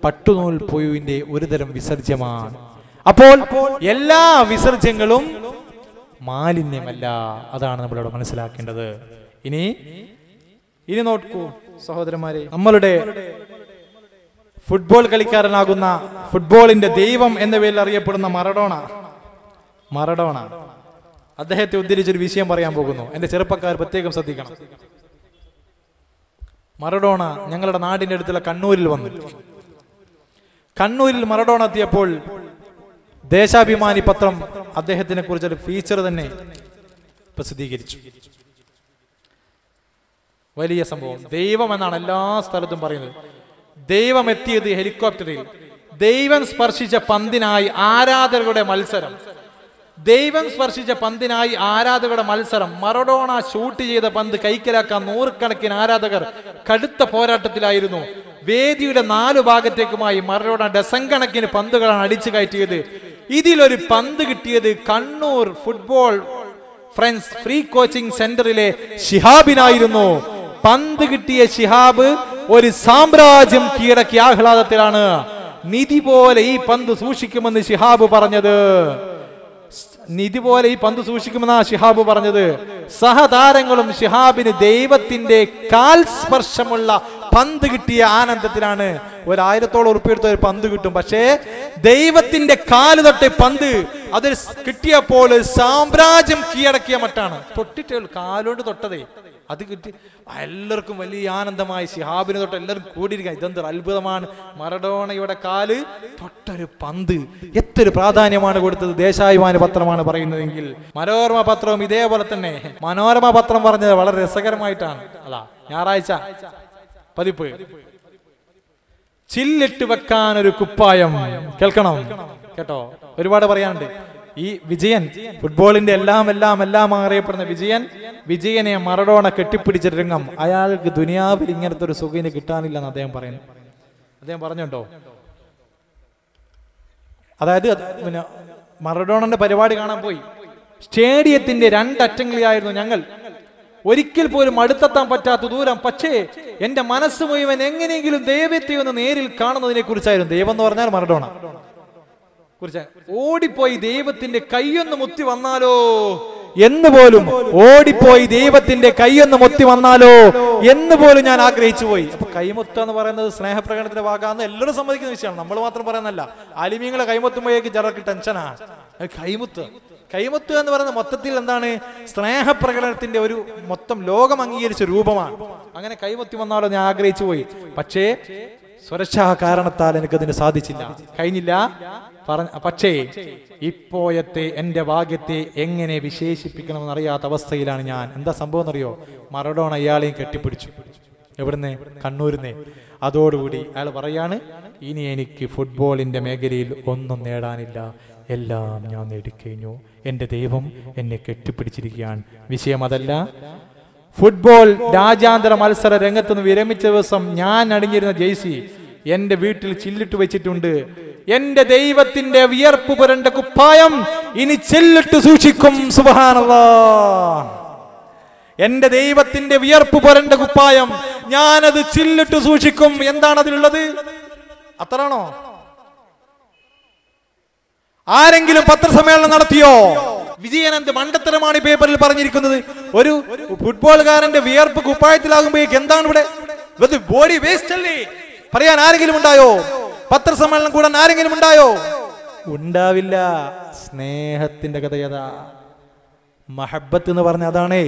പട്ടുനൂൽ പൂവിന്റെ ഒരു തരം വിസർജ്യമാണ്. അപ്പോൾ എല്ലാ വിസർജ്യങ്ങളും മാലിന്യമല്ല. അതാണ് നമ്മളിവിടെ മനസ്സിലാക്കേണ്ടത്. ഇനി നോക്കൂ സഹോദരന്മാരെ, നമ്മളുടെ ഫുട്ബോൾ കളിക്കാരനാകുന്ന, ഫുട്ബോളിന്റെ ദൈവം എന്ന പേരിൽ അറിയപ്പെടുന്ന മറഡോണ അദ്ദേഹത്തെ ഉദ്ധരിച്ചൊരു വിഷയം പറയാൻ പോകുന്നു. എന്റെ ചെറുപ്പക്കാർ പ്രത്യേകം ശ്രദ്ധിക്കണം. മറഡോണ ഞങ്ങളുടെ നാടിന്റെ അടുത്തുള്ള കണ്ണൂരിൽ വന്നു. കണ്ണൂരിൽ മറഡോണ എത്തിയപ്പോൾ ദേശാഭിമാനി പത്രം അദ്ദേഹത്തിനെ കുറിച്ചൊരു ഫീച്ചർ തന്നെ പ്രസിദ്ധീകരിച്ചു. വലിയ സംഭവം. ദൈവം എന്നാണ് എല്ലാ സ്ഥലത്തും പറയുന്നത്. ദൈവം എത്തിയത് ഹെലികോപ്റ്ററിൽ. ദൈവം സ്പർശിച്ച പന്തിനായി ആരാധകരുടെ മത്സരം. ദൈവം സ്പർശിച്ച പന്തിനായി ആരാധകരുടെ മത്സരം. മറഡോണ ഷൂട്ട് ചെയ്ത പന്ത് കൈക്കലാക്കാൻ നൂറുകണക്കിന് ആരാധകർ കടുത്ത പോരാട്ടത്തിലായിരുന്നു. വേദിയുടെ 4 ഭാഗത്തേക്കുമായി മറഡോണ ഡസൻ കണക്കിന് പന്തുകളാണ് അടിച്ചു കയറ്റിയത്. ഇതിലൊരു പന്ത് കിട്ടിയത് Kannur football friends free coaching സെന്ററിലെ ഷിഹാബിനായിരുന്നു. പന്ത് കിട്ടിയ ഷിഹാബ് ഒരു സാമ്രാജ്യം കീഴടക്കിയ ആഹ്ലാദത്തിലാണ്. നിധി പോലെ ഈ പന്ത് സൂക്ഷിക്കുമെന്ന് ഷിഹാബ് പറഞ്ഞത്. നിധി പോലെ ഈ പന്ത് സൂക്ഷിക്കുമെന്നാണ് ഷിഹാബ് പറഞ്ഞത്. സഹതാരങ്ങളും ഷിഹാബിന് ദൈവത്തിന്റെ കാൽ സ്പർശമുള്ള പന്ത് കിട്ടിയ ആനന്ദത്തിലാണ്. 1000-ഓളം ഉറുപ്പിക എടുത്ത ഒരു പന്ത് കിട്ടും, പക്ഷേ ദൈവത്തിന്റെ കാല് തൊട്ട് പന്ത് അത് കിട്ടിയപ്പോൾ സാമ്രാജ്യം കീഴടക്കിയ മട്ടാണ്. തൊട്ടിട്ടേ കാലോണ്ട് തൊട്ടതേ, അത് കിട്ടി. എല്ലാവർക്കും വലിയ ആനന്ദമായി. ഷിഹാബിന് തൊട്ട് എല്ലാവരും കൂടിയിരിക്കുക. ഇതെന്തൊരു അത്ഭുതമാണ്. മറഡോണയുടെ കാല് തൊട്ടൊരു പന്ത്. എത്രയൊരു പ്രാധാന്യമാണ് കൊടുത്തത്. ദേശാഭിമാനി പത്രമാണ് പറയുന്നതെങ്കിൽ മനോരമ പത്രവും ഇതേപോലെ തന്നെ. മനോരമ പത്രം പറഞ്ഞത് വളരെ രസകരമായിട്ടാണ്. അതാ ഞായറാഴ്ച പതിപ്പ്. ചില്ലിട്ട് വെക്കാൻ ഒരു കുപ്പായം. കേൾക്കണം കേട്ടോ, ഒരുപാട് പറയാനുണ്ട്. ഈ വിജയൻ, ഫുട്ബോളിന്റെ എല്ലാം അറിയപ്പെടുന്ന വിജയനെ മറഡോണ കെട്ടിപ്പിടിച്ച രംഗം. അയാൾക്ക് ദുനിയാവിൽ ഇങ്ങനത്തെ ഒരു സുഖിന് കിട്ടാനില്ലെന്ന് അദ്ദേഹം പറയുന്നു. അദ്ദേഹം പറഞ്ഞുണ്ടോ? അതായത് പിന്നെ മറഡോണന്റെ പരിപാടി കാണാൻ പോയി. സ്റ്റേഡിയത്തിന്റെ 2 അറ്റങ്ങളിലായിരുന്നു ഞങ്ങൾ. ഒരിക്കൽ പോലും അടുത്തെത്താൻ പറ്റാത്ത ദൂരം. പക്ഷേ എന്റെ മനസ്സ് മുഴുവൻ എങ്ങനെയെങ്കിലും ദൈവത്തെ ഒന്ന് നേരിൽ കാണുന്നതിനെ കുറിച്ചായിരുന്നു. ദൈവം എന്ന് പറഞ്ഞാൽ മറഡോണ കുറിച്ച്. ഓടിപ്പോയി ദൈവത്തിന്റെ കൈയൊന്ന് മുത്തി വന്നാലോ എന്ന് പോലും, ഓടിപ്പോയി ദൈവത്തിന്റെ കൈയൊന്ന് മുത്തി വന്നാലോ എന്ന് പോലും ഞാൻ ആഗ്രഹിച്ചു പോയി. അപ്പൊ കൈമുത്ത എന്ന് പറയുന്നത് സ്നേഹപ്രകടനത്തിന്റെ ഭാഗമാണെന്ന് എല്ലാവരും സമ്മതിക്കുന്ന വിഷയമാണ്. നമ്മൾ മാത്രം പറയുന്നല്ല. ആലിമീങ്ങളെ കൈമുത്തുമ്പോഴേക്ക് ജറക്ക് ടെൻഷനാണ്. കൈമുത്ത് എന്ന് പറയുന്നത് മൊത്തത്തിൽ എന്താണ്? സ്നേഹപ്രകടനത്തിന്റെ ഒരു മൊത്തം ലോകം അംഗീകരിച്ച രൂപമാണ്. അങ്ങനെ കൈമുത്തി വന്നാലോ ഞാൻ ആഗ്രഹിച്ചു പോയി. പക്ഷേ സുരക്ഷാ കാരണത്താൽ എനിക്കതിന് സാധിച്ചില്ല, കഴിഞ്ഞില്ല. പക്ഷേ ഇപ്പോഴത്തെ എൻ്റെ ഭാഗ്യത്തെ എങ്ങനെ വിശേഷിപ്പിക്കണമെന്ന് അറിയാത്ത അവസ്ഥയിലാണ് ഞാൻ. എന്താ സംഭവം എന്നറിയോ? മറഡോണ അയാളെയും കെട്ടിപ്പിടിച്ചു. എവിടുന്ന്? കണ്ണൂരിന്ന്. അതോടുകൂടി അയാൾ പറയാണ്, ഇനി എനിക്ക് ഫുട്ബോളിന്റെ മേഖലയിൽ ഒന്നും നേടാനില്ല, എല്ലാം ഞാൻ നേടിക്കഴിഞ്ഞു, എൻ്റെ ദൈവം എന്നെ കെട്ടിപ്പിടിച്ചിരിക്കുകയാണ്. വിഷയം അതല്ല. ഫുട്ബോൾ രാജ്യാന്തര മത്സര രംഗത്ത് നിന്ന് വിരമിച്ച ദിവസം ഞാൻ അണിഞ്ഞിരുന്ന ജേഴ്സി എന്റെ വീട്ടിൽ ചില്ലിട്ട് വെച്ചിട്ടുണ്ട്. എന്റെ ദൈവത്തിന്റെ വിയർപ്പ് പുരണ്ട കുപ്പായം ഇനി ചെല്ലിട്ട് സൂക്ഷിക്കും. സുബ്ഹാനല്ലാഹ്. എന്റെ ദൈവത്തിന്റെ വിയർപ്പ് പുരണ്ട കുപ്പായം ഞാനത് ചില്ലിട്ട് സൂക്ഷിക്കും. എന്താണ് അതിലുള്ളത്? അത്രാണോ? ആരെങ്കിലും പത്രസമ്മേളനം നടത്തിയോ? വിജയനന്ത് മണ്ടത്തരമാണ് ഈ പേപ്പറിൽ പറഞ്ഞിരിക്കുന്നത്. ഒരു ഫുട്ബോളുകാരന്റെ വിയർപ്പ് കുപ്പായത്തിലാകുമ്പോഴേക്ക് എന്താണ് ഇവിടെ? ബോഡി വേസ്റ്റ് അല്ലേ പറയാൻ ആരെങ്കിലും ഉണ്ടായോ? പത്രസമ്മേളനം കൂടാൻ ആരെങ്കിലും ഉണ്ടായോ? ഉണ്ടാവില്ല. സ്നേഹത്തിന്റെ കഥയതാ. മഹബത്ത് എന്ന് പറഞ്ഞ അതാണേ.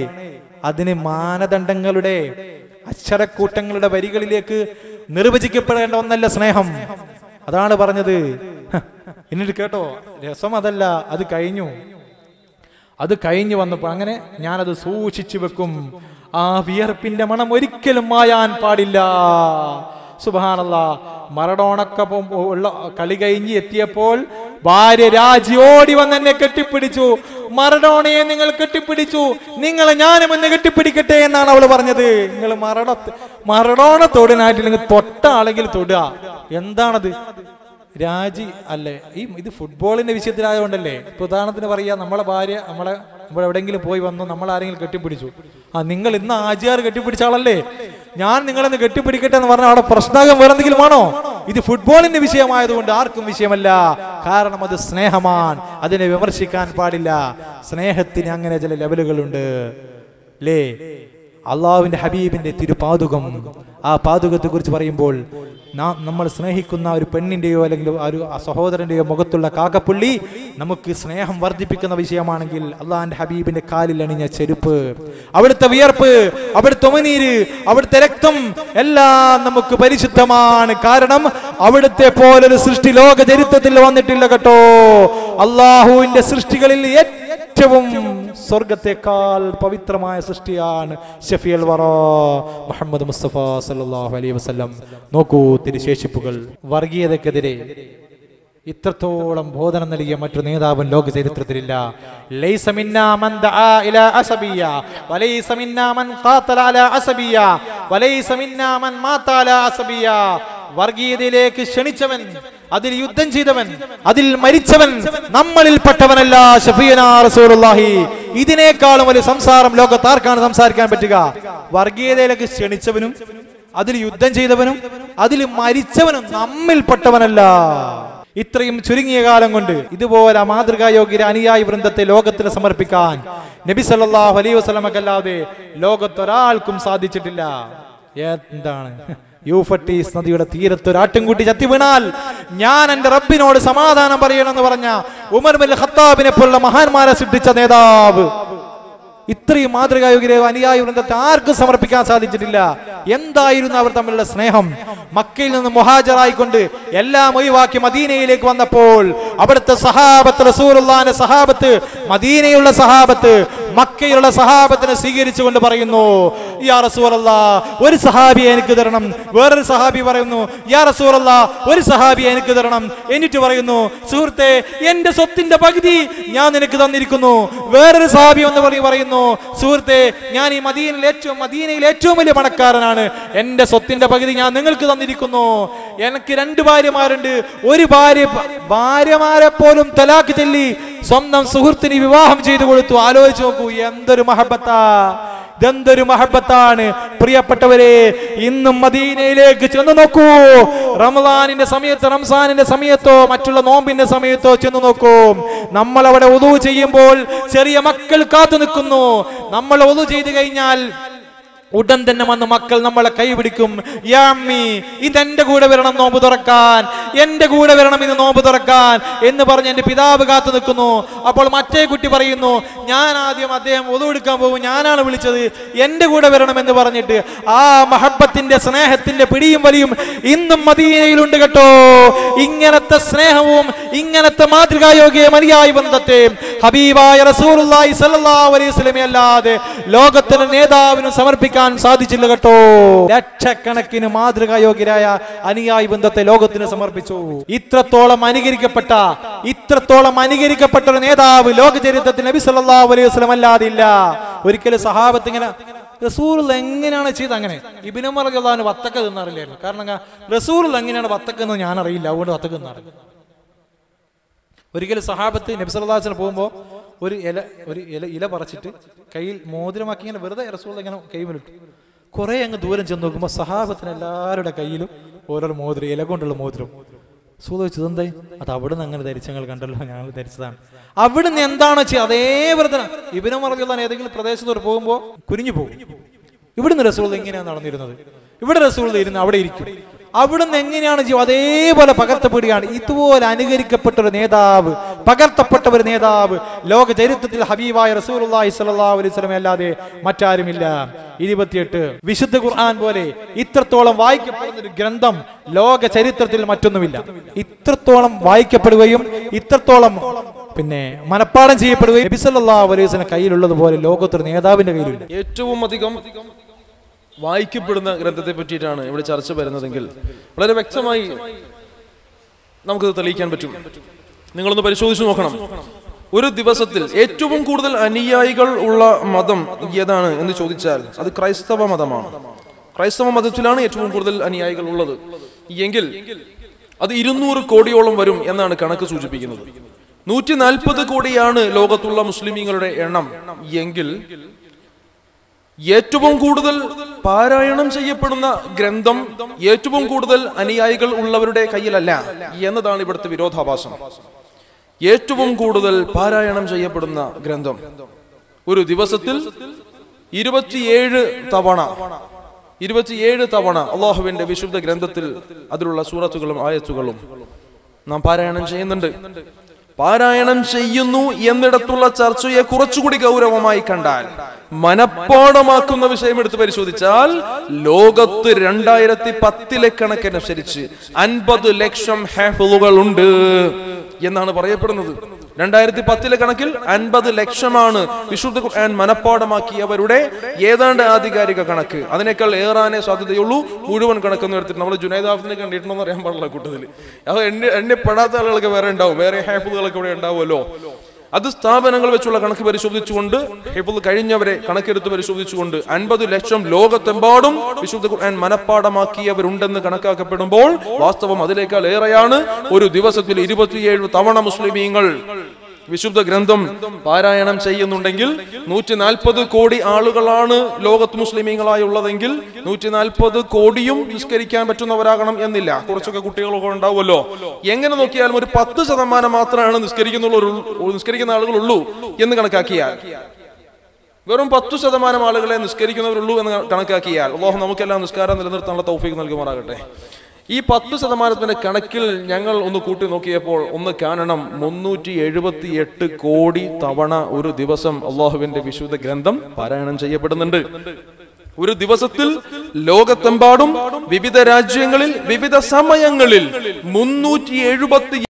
അതിന് മാനദണ്ഡങ്ങളുടെ അക്ഷരക്കൂട്ടങ്ങളുടെ വരികളിലേക്ക് നിർവചിക്കപ്പെടേണ്ട ഒന്നല്ല സ്നേഹം. അതാണ് പറഞ്ഞത്. എന്നിട്ട് കേട്ടോ, രസം അതല്ല, അത് കഴിഞ്ഞു വന്നപ്പോൾ അങ്ങനെ ഞാനത് സൂക്ഷിച്ചു വെക്കും. ആ വിയർപ്പിന്റെ മണം ഒരിക്കലും മായാൻ പാടില്ല. സുബ്ഹാനല്ലാഹ്. മറഡോണക്കൊപ്പം ഉള്ള കളി കഴിഞ്ഞ് എത്തിയപ്പോൾ ഭാര്യ രാജി ഓടി വന്ന് എന്നെ കെട്ടിപ്പിടിച്ചു. മറഡോണയെ നിങ്ങൾ കെട്ടിപ്പിടിച്ചു, നിങ്ങൾ ഞാനും എന്നെ കെട്ടിപ്പിടിക്കട്ടെ എന്നാണ് അവൾ പറഞ്ഞത്. നിങ്ങൾ മറഡോണ തൊടിനായിട്ടില്ലെങ്കിൽ തൊട്ട ആളെങ്കിൽ തൊടുക. എന്താണത്? രാജി അല്ലേ? ഇത് ഫുട്ബോളിന്റെ വിഷയത്തിലായതുകൊണ്ടല്ലേ. ഉദാഹരണത്തിന് പറയാ, നമ്മളെ ഭാര്യ നമ്മൾ എവിടെയെങ്കിലും പോയി വന്നു, നമ്മൾ ആരെങ്കിലും കെട്ടിപ്പിടിച്ചു. നിങ്ങൾ ഇന്ന് ആജിയാർ കെട്ടിപ്പിടിച്ച ആളല്ലേ, ഞാൻ നിങ്ങളെന്ന് കെട്ടിപ്പിടിക്കട്ടെ എന്ന് പറഞ്ഞാൽ അവിടെ പ്രശ്നം വേറെന്തെങ്കിലും ആണോ? ഇത് ഫുട്ബോളിന്റെ വിഷയമായതുകൊണ്ട് ആർക്കും വിഷയമല്ല. കാരണം അത് സ്നേഹമാണ്, അതിനെ വിമർശിക്കാൻ പാടില്ല. സ്നേഹത്തിന് അങ്ങനെ ചില ലെവലുകളുണ്ട് അല്ലേ? അള്ളാഹുവിന്റെ ഹബീബിന്റെ തിരുപാതുകം, ആ പാതുകത്തെ കുറിച്ച് പറയുമ്പോൾ നമ്മൾ സ്നേഹിക്കുന്ന ഒരു പെണ്ണിന്റെയോ അല്ലെങ്കിൽ ഒരു സഹോദരന്റെയോ മുഖത്തുള്ള കാക്കപ്പുള്ളി നമുക്ക് സ്നേഹം വർദ്ധിപ്പിക്കുന്ന വിഷയമാണെങ്കിൽ അള്ളാഹിന്റെ ഹബീബിന്റെ കാലിൽ അണിഞ്ഞ ചെരുപ്പ്, അവിടുത്തെ വിയർപ്പ്, അവിടുത്തെ ഉമിനീര്, അവിടുത്തെ രക്തം എല്ലാം നമുക്ക് പരിശുദ്ധമാണ്. കാരണം അവിടുത്തെ പോലൊരു സൃഷ്ടി ലോക ചരിത്രത്തിൽ വന്നിട്ടില്ല കേട്ടോ. അള്ളാഹുവിന്റെ സൃഷ്ടികളിൽ ഏറ്റവും സ്വർഗത്തെക്കാൾ പവിത്രമായ സൃഷ്ടിയാണ് ഷഫീഉൽ വറാ മുഹമ്മദ് മുസ്തഫ സല്ലല്ലാഹു അലൈഹി വസല്ലം. നോക്കൂ തിരുശേഷിപ്പുകൾ. വർഗീയതക്കെതിരെ ഇത്രത്തോളം ബോധനം നൽകിയ മറ്റൊരു നേതാവും ലോക ചരിത്രത്തിലില്ല. ലൈസ മിന്നാ മൻ ദആ ഇലാ അസബിയ വലൈസ മിന്നാ മൻ ഖാതല അലാ അസബിയ വലൈസ മിന്നാ മൻ മാത അലാ അസബിയ. വർഗീയതയിലേക്ക് ക്ഷണിച്ചവൻ, അതിൽ യുദ്ധം ചെയ്തവൻ, അതിൽ മരിച്ചവൻ നമ്മളിൽപ്പെട്ടവനല്ല. ശഫീഉനാ റസൂലുള്ളാഹി. ഇതിനേക്കാളും വലിയ സംസാരം ലോകത്താർക്കാണ് സംസാരിക്കാൻ പറ്റുക? വർഗീയതയിലേക്ക് ക്ഷണിച്ചവനും അതിൽ യുദ്ധം ചെയ്തവനും അതിൽ മരിച്ചവനും നമ്മിൽപ്പെട്ടവനല്ല. ഇത്രയും ചുരുങ്ങിയ കാലം കൊണ്ട് ഇതുപോലെ മാതൃകായോഗ്യ അനുയായി വൃന്ദത്തെ ലോകത്തിന് സമർപ്പിക്കാൻ നബി സല്ലല്ലാഹു അലൈഹി വസല്ലമക്കല്ലാതെ ലോകത്തൊരാൾക്കും സാധിച്ചിട്ടില്ല. എന്താണ്? യൂഫട്ടീസ് നദിയുടെ തീരത്ത് ഒരു ആട്ടിൻകുട്ടി ചത്തി വീണാൽ ഞാൻ എന്റെ റബ്ബിനോട് സമാധാനം പറയണമെന്ന് പറഞ്ഞ ഉമർ ബിൻ ഖത്താബിനെ പോലുള്ള മഹാന്മാരെ സൃഷ്ടിച്ച നേതാവ്. ഇത്രയും മാതൃകായോഗ്യ അനുയായി വൃന്ദത്തെ ആർക്കും സമർപ്പിക്കാൻ സാധിച്ചിട്ടില്ല. എന്തായിരുന്നു അവർ തമ്മിലുള്ള സ്നേഹം? മക്കയിൽ നിന്ന് മുഹാജറായിക്കൊണ്ട് എല്ലാം ഒഴിവാക്കി മദീനയിലേക്ക് വന്നപ്പോൾ അവിടുത്തെ സഹാബത്ത്, റസൂലുള്ളാഹിന്റെ സഹാബത്ത്, മദീനയുള്ള സഹാബത്ത് മക്കയിലുള്ള സഹാബത്തിനെ സ്വീകരിച്ചുകൊണ്ട് പറയുന്നു, യാ റസൂലല്ലാഹ് ഒരു സഹാബിയെ എനിക്ക് തരണം. വേറൊരു സഹാബി പറയുന്നു, യാ റസൂലല്ലാഹ് ഒരു സഹാബിയെ എനിക്ക് തരണം. എന്നിട്ട് പറയുന്നു, സുഹൃത്തെ എന്റെ സ്വത്തിന്റെ പകുതി ഞാൻ നിനക്ക് തന്നിരിക്കുന്നു. വേറൊരു സഹാബി എന്ന് പറയുന്നു, സുഹൃത്തെ ഞാൻ ഈ മദീനയിൽ ഏറ്റവും വലിയ പണക്കാരനാണ്, എന്റെ സ്വത്തിന്റെ പകുതി ഞാൻ നിങ്ങൾക്ക് തന്നിരിക്കുന്നു. എനിക്ക് 2 ഭാര്യമാരുണ്ട്. ഒരു ഭാര്യമാരെ പോലും തലാഖ് ചൊല്ലി സ്വന്തം സുഹൃത്തിന് വിവാഹം ചെയ്തു കൊടുത്തു. ആലോചിച്ച് നോക്കൂ, എന്തൊരു മഹബത്താ, ഇതെന്തൊരു മഹബത്താണ്. പ്രിയപ്പെട്ടവരെ, ഇന്നും മദീനയിലേക്ക് ചെന്ന് നോക്കൂ. റമദാനിന്റെ സമയത്തോ മറ്റുള്ള നോമ്പിന്റെ സമയത്തോ ചെന്ന് നോക്കൂ. നമ്മൾ അവിടെ വുളു ചെയ്യുമ്പോൾ ചെറിയ മക്കൾ കാത്തു നിൽക്കുന്നു. നമ്മൾ വുളു ചെയ്തു കഴിഞ്ഞാൽ ഉടൻ തന്നെ വന്ന് മക്കൾ നമ്മളെ കൈപിടിക്കും. യാ അമ്മി, ഇതെന്റെ കൂടെ വരണം നോമ്പ് തുറക്കാൻ, എന്റെ കൂടെ വരണം ഇന്ന് നോമ്പ് തുറക്കാൻ എന്ന് പറഞ്ഞ് എന്റെ പിതാവ് കാത്തു നിൽക്കുന്നു. അപ്പോൾ മറ്റേ കുട്ടി പറയുന്നു, ഞാൻ ആദ്യം അദ്ദേഹം ഒതു എടുക്കാൻ പോകും, ഞാനാണ് വിളിച്ചത്, എന്റെ കൂടെ വരണം എന്ന് പറഞ്ഞിട്ട് ആ മഹബത്തിന്റെ സ്നേഹത്തിന്റെ പിടിയും വലിയും ഇന്നും മദീനയിലുണ്ട് കേട്ടോ. ഇങ്ങനത്തെ സ്നേഹവും ഇങ്ങനത്തെ മാതൃകായോഗ്യ മതിയായ ബന്ധത്തെ ഹബീബായ റസൂലുള്ളാഹി സ്വല്ലല്ലാഹു അലൈഹി വസല്ലം അല്ലാതെ ലോകത്തിന് നേതാവിനും സമർപ്പിക്കാൻ സാധിച്ചില്ല കേട്ടോ. ലക്ഷക്കണക്കിന് മാതൃകായോഗ്യരായ അനുയായി ബന്ധത്തെ ലോകത്തിന് സമർപ്പിച്ചു. ഇത്രത്തോളം അനുകരിക്കപ്പെട്ട ഒരു നേതാവ് ലോക ചരിത്രത്തിൽ നബി സല്ലല്ലാഹു അലൈഹി വസല്ലം അല്ലാതെ ഇല്ല. ഒരിക്കലും സഹാബത്ത് ഇങ്ങനെ റസൂൽ എങ്ങനെയാണ് ചെയ്ത്, അങ്ങനെ ഇബ്നു ഉമർ റളിയല്ലാഹു അൻഹു വത്തക്ക തിന്നറിയില്ലായിരുന്നു. കാരണം റസൂൽ എങ്ങനെയാണ് വത്തക്കെന്ന് ഞാൻ അറിയില്ല, അതുകൊണ്ട് വത്തക്ക തിന്നറിയില്ല. ഒരിക്കലും സഹാബത്ത് നബി സല്ലല്ലാഹു അലൈഹി വസല്ലം പോകുമ്പോൾ ഒരു ഇല പറിച്ചിട്ട് കയ്യിൽ മോതിരമാക്കി ഇങ്ങനെ വെറുതെ റസൂൽ ഇങ്ങനെ കൈമിലിട്ടു. കുറെ അങ്ങ് ദൂരം ചെന്ന് നോക്കുമ്പോൾ സഹാബത്തിന് എല്ലാവരുടെ കയ്യിലും ഓരോ മോതിരം, ഇല കൊണ്ടുള്ള മോതിരം. റസൂൽ ചോദിച്ചത് എന്തായി? അത് അവിടുന്ന് അങ്ങനെ ധരിച്ചങ്ങൾ കണ്ടല്ലോ, ഞങ്ങൾ ധരിച്ചതാണ്. അവിടുന്ന് എന്താണോ ചെയ്യുക അതേപോലെ തന്നെ ഇബ്നു ഉമർ റളിയല്ലാഹു അൻഹു ഏതെങ്കിലും പ്രദേശത്തോട് പോകുമ്പോൾ കുനിഞ്ഞു പോകും. ഇവിടുന്ന് റസൂൽ എങ്ങനെയാണ് നടന്നിരുന്നത്, ഇവിടെ റസൂൽ ഇരുന്ന് അവിടെ ഇരിക്കും. അവിടുന്ന് എങ്ങനെയാണ് ജീവ അതേപോലെ പകർത്തപ്പെടുകയാണ്. ഇതുപോലെ അനുകരിക്കപ്പെട്ട ഒരു നേതാവ്, പകർത്തപ്പെട്ട ഒരു നേതാവ് ലോക ചരിത്രത്തിൽ ഹബീബായ റസൂലുള്ളാഹി സ്വല്ലല്ലാഹു അലൈഹി വസല്ലം അല്ലാതെ മറ്റാരുമില്ല. 28 വിശുദ്ധ ഖുർആൻ പോലെ ഇത്രത്തോളം വായിക്കപ്പെടുന്ന ഒരു ഗ്രന്ഥം ലോക ചരിത്രത്തിൽ മറ്റൊന്നുമില്ല. ഇത്രത്തോളം വായിക്കപ്പെടുകയും ഇത്രത്തോളം മനപ്പാഠം ചെയ്യപ്പെടുകയും നബി സല്ലല്ലാഹു അലൈഹി വസല്ലം കയ്യിലുള്ളതുപോലെ ലോകത്തൊരു നേതാവിന്റെ കയ്യിലില്ല. ഏറ്റവും അധികം വായിക്കപ്പെടുന്ന ഗ്രന്ഥത്തെ പറ്റിയിട്ടാണ് ഇവിടെ ചർച്ച വരുന്നതെങ്കിൽ വളരെ വ്യക്തമായി നമുക്കത് തെളിയിക്കാൻ പറ്റും. നിങ്ങളൊന്ന് പരിശോധിച്ചു നോക്കണം. ഒരു ദിവസത്തിൽ ഏറ്റവും കൂടുതൽ അനുയായികൾ ഉള്ള മതം ഏതാണ് എന്ന് ചോദിച്ചാൽ അത് ക്രൈസ്തവ മതമാണ്. ക്രൈസ്തവ മതത്തിലാണ് ഏറ്റവും കൂടുതൽ അനുയായികൾ ഉള്ളത് എങ്കിൽ അത് 200 കോടിയോളം വരും എന്നാണ് കണക്ക് സൂചിപ്പിക്കുന്നത്. 140 കോടിയാണ് ലോകത്തുള്ള മുസ്ലിമീങ്ങളുടെ എണ്ണം എങ്കിൽ ഏറ്റവും കൂടുതൽ പാരായണം ചെയ്യപ്പെടുന്ന ഗ്രന്ഥം ഏറ്റവും കൂടുതൽ അനുയായികൾ ഉള്ളവരുടെ കയ്യിലല്ല എന്നതാണ് ഇവിടുത്തെ വിരോധാഭാസം. ഏറ്റവും കൂടുതൽ പാരായണം ചെയ്യപ്പെടുന്ന ഗ്രന്ഥം ഒരു ദിവസത്തിൽ 27 തവണ അള്ളാഹുവിന്റെ വിശുദ്ധ ഗ്രന്ഥത്തിൽ അതിലുള്ള സൂറത്തുകളും ആയത്തുകളും നാം പാരായണം ചെയ്യുന്നുണ്ട്. പാരായണം ചെയ്യുന്നു എന്നിടത്തുള്ള ചർച്ചയെ കുറച്ചുകൂടി ഗൗരവമായി കണ്ടാൽ, മനപ്പാഠമാക്കുന്ന വിഷയം എടുത്ത് പരിശോധിച്ചാൽ ലോകത്ത് 2010 കണക്കനുസരിച്ച് 50 ലക്ഷം ഹാഫിളുകൾ ഉണ്ട് എന്നാണ് പറയപ്പെടുന്നത്. 2010 കണക്കിൽ 50 ലക്ഷമാണ് വിശുദ്ധ ഖുർആൻ മനപ്പാഠമാക്കിയവരുടെ ഏതാണ്ട് ആധികാരിക കണക്ക്. അതിനേക്കാൾ ഏറാനേ സാധ്യതയുള്ളൂ. മുഴുവൻ കണക്കെന്ന് എടുത്തിട്ട് നമ്മൾ ജുനൈദാഫിനെ കണ്ടിട്ടുണ്ടോ എന്ന് അറിയാൻ പാടില്ല കൂട്ടത്തിൽ. അത് എന്നെ പെടാത്ത ആളുകൾക്ക് വേറെ ഉണ്ടാവും, വേറെ ഹാഫിളുകളൊക്കെ ഇവിടെ ഉണ്ടാവുമല്ലോ. അത് സ്ഥാപനങ്ങൾ വെച്ചുള്ള കണക്ക് പരിശോധിച്ചുകൊണ്ട്, ഹിഫ്ള് കഴിഞ്ഞവരെ കണക്കെടുത്ത് പരിശോധിച്ചുകൊണ്ട് 50 ലക്ഷം ലോകത്തെമ്പാടും വിശുദ്ധ ഖുർആൻ മനപ്പാഠമാക്കിയവരുണ്ടെന്ന് കണക്കാക്കപ്പെടുമ്പോൾ വാസ്തവം അതിനേക്കാൾ ഏറെയാണ്. ഒരു ദിവസത്തിൽ 27 തവണ മുസ്ലിമീങ്ങൾ വിശുദ്ധ ഗ്രന്ഥം പാരായണം ചെയ്യുന്നുണ്ടെങ്കിൽ 140 കോടി ആളുകളാണ് ലോകത്ത് മുസ്ലിമീങ്ങളായി ഉള്ളതെങ്കിൽ 140 കോടിയും നിസ്കരിക്കാൻ പറ്റുന്നവരാകണം എന്നില്ല. കുറച്ചൊക്കെ കുട്ടികളൊക്കെ ഉണ്ടാവുമല്ലോ. എങ്ങനെ നോക്കിയാലും ഒരു 10% മാത്രമാണ് നിസ്കരിക്കുന്ന ആളുകളുള്ളൂ എന്ന് കണക്കാക്കിയാൽ, വെറും 10% ആളുകളെ നിസ്കരിക്കുന്നവരുള്ളൂ എന്ന് കണക്കാക്കിയാൽ, അല്ലാഹു നമുക്കെല്ലാം നിസ്കാരം നിലനിർത്താനുള്ള തൗഫീഖ് നൽകുമാറാകട്ടെ. ഈ 10% കണക്കിൽ ഞങ്ങൾ ഒന്ന് കൂട്ടി നോക്കിയപ്പോൾ ഒന്ന് കാണണം, 378 കോടി തവണ ഒരു ദിവസം അള്ളാഹുവിന്റെ വിശുദ്ധ ഗ്രന്ഥം പാരായണം ചെയ്യപ്പെടുന്നുണ്ട്. ഒരു ദിവസത്തിൽ ലോകത്തെമ്പാടും വിവിധ രാജ്യങ്ങളിൽ വിവിധ സമയങ്ങളിൽ 378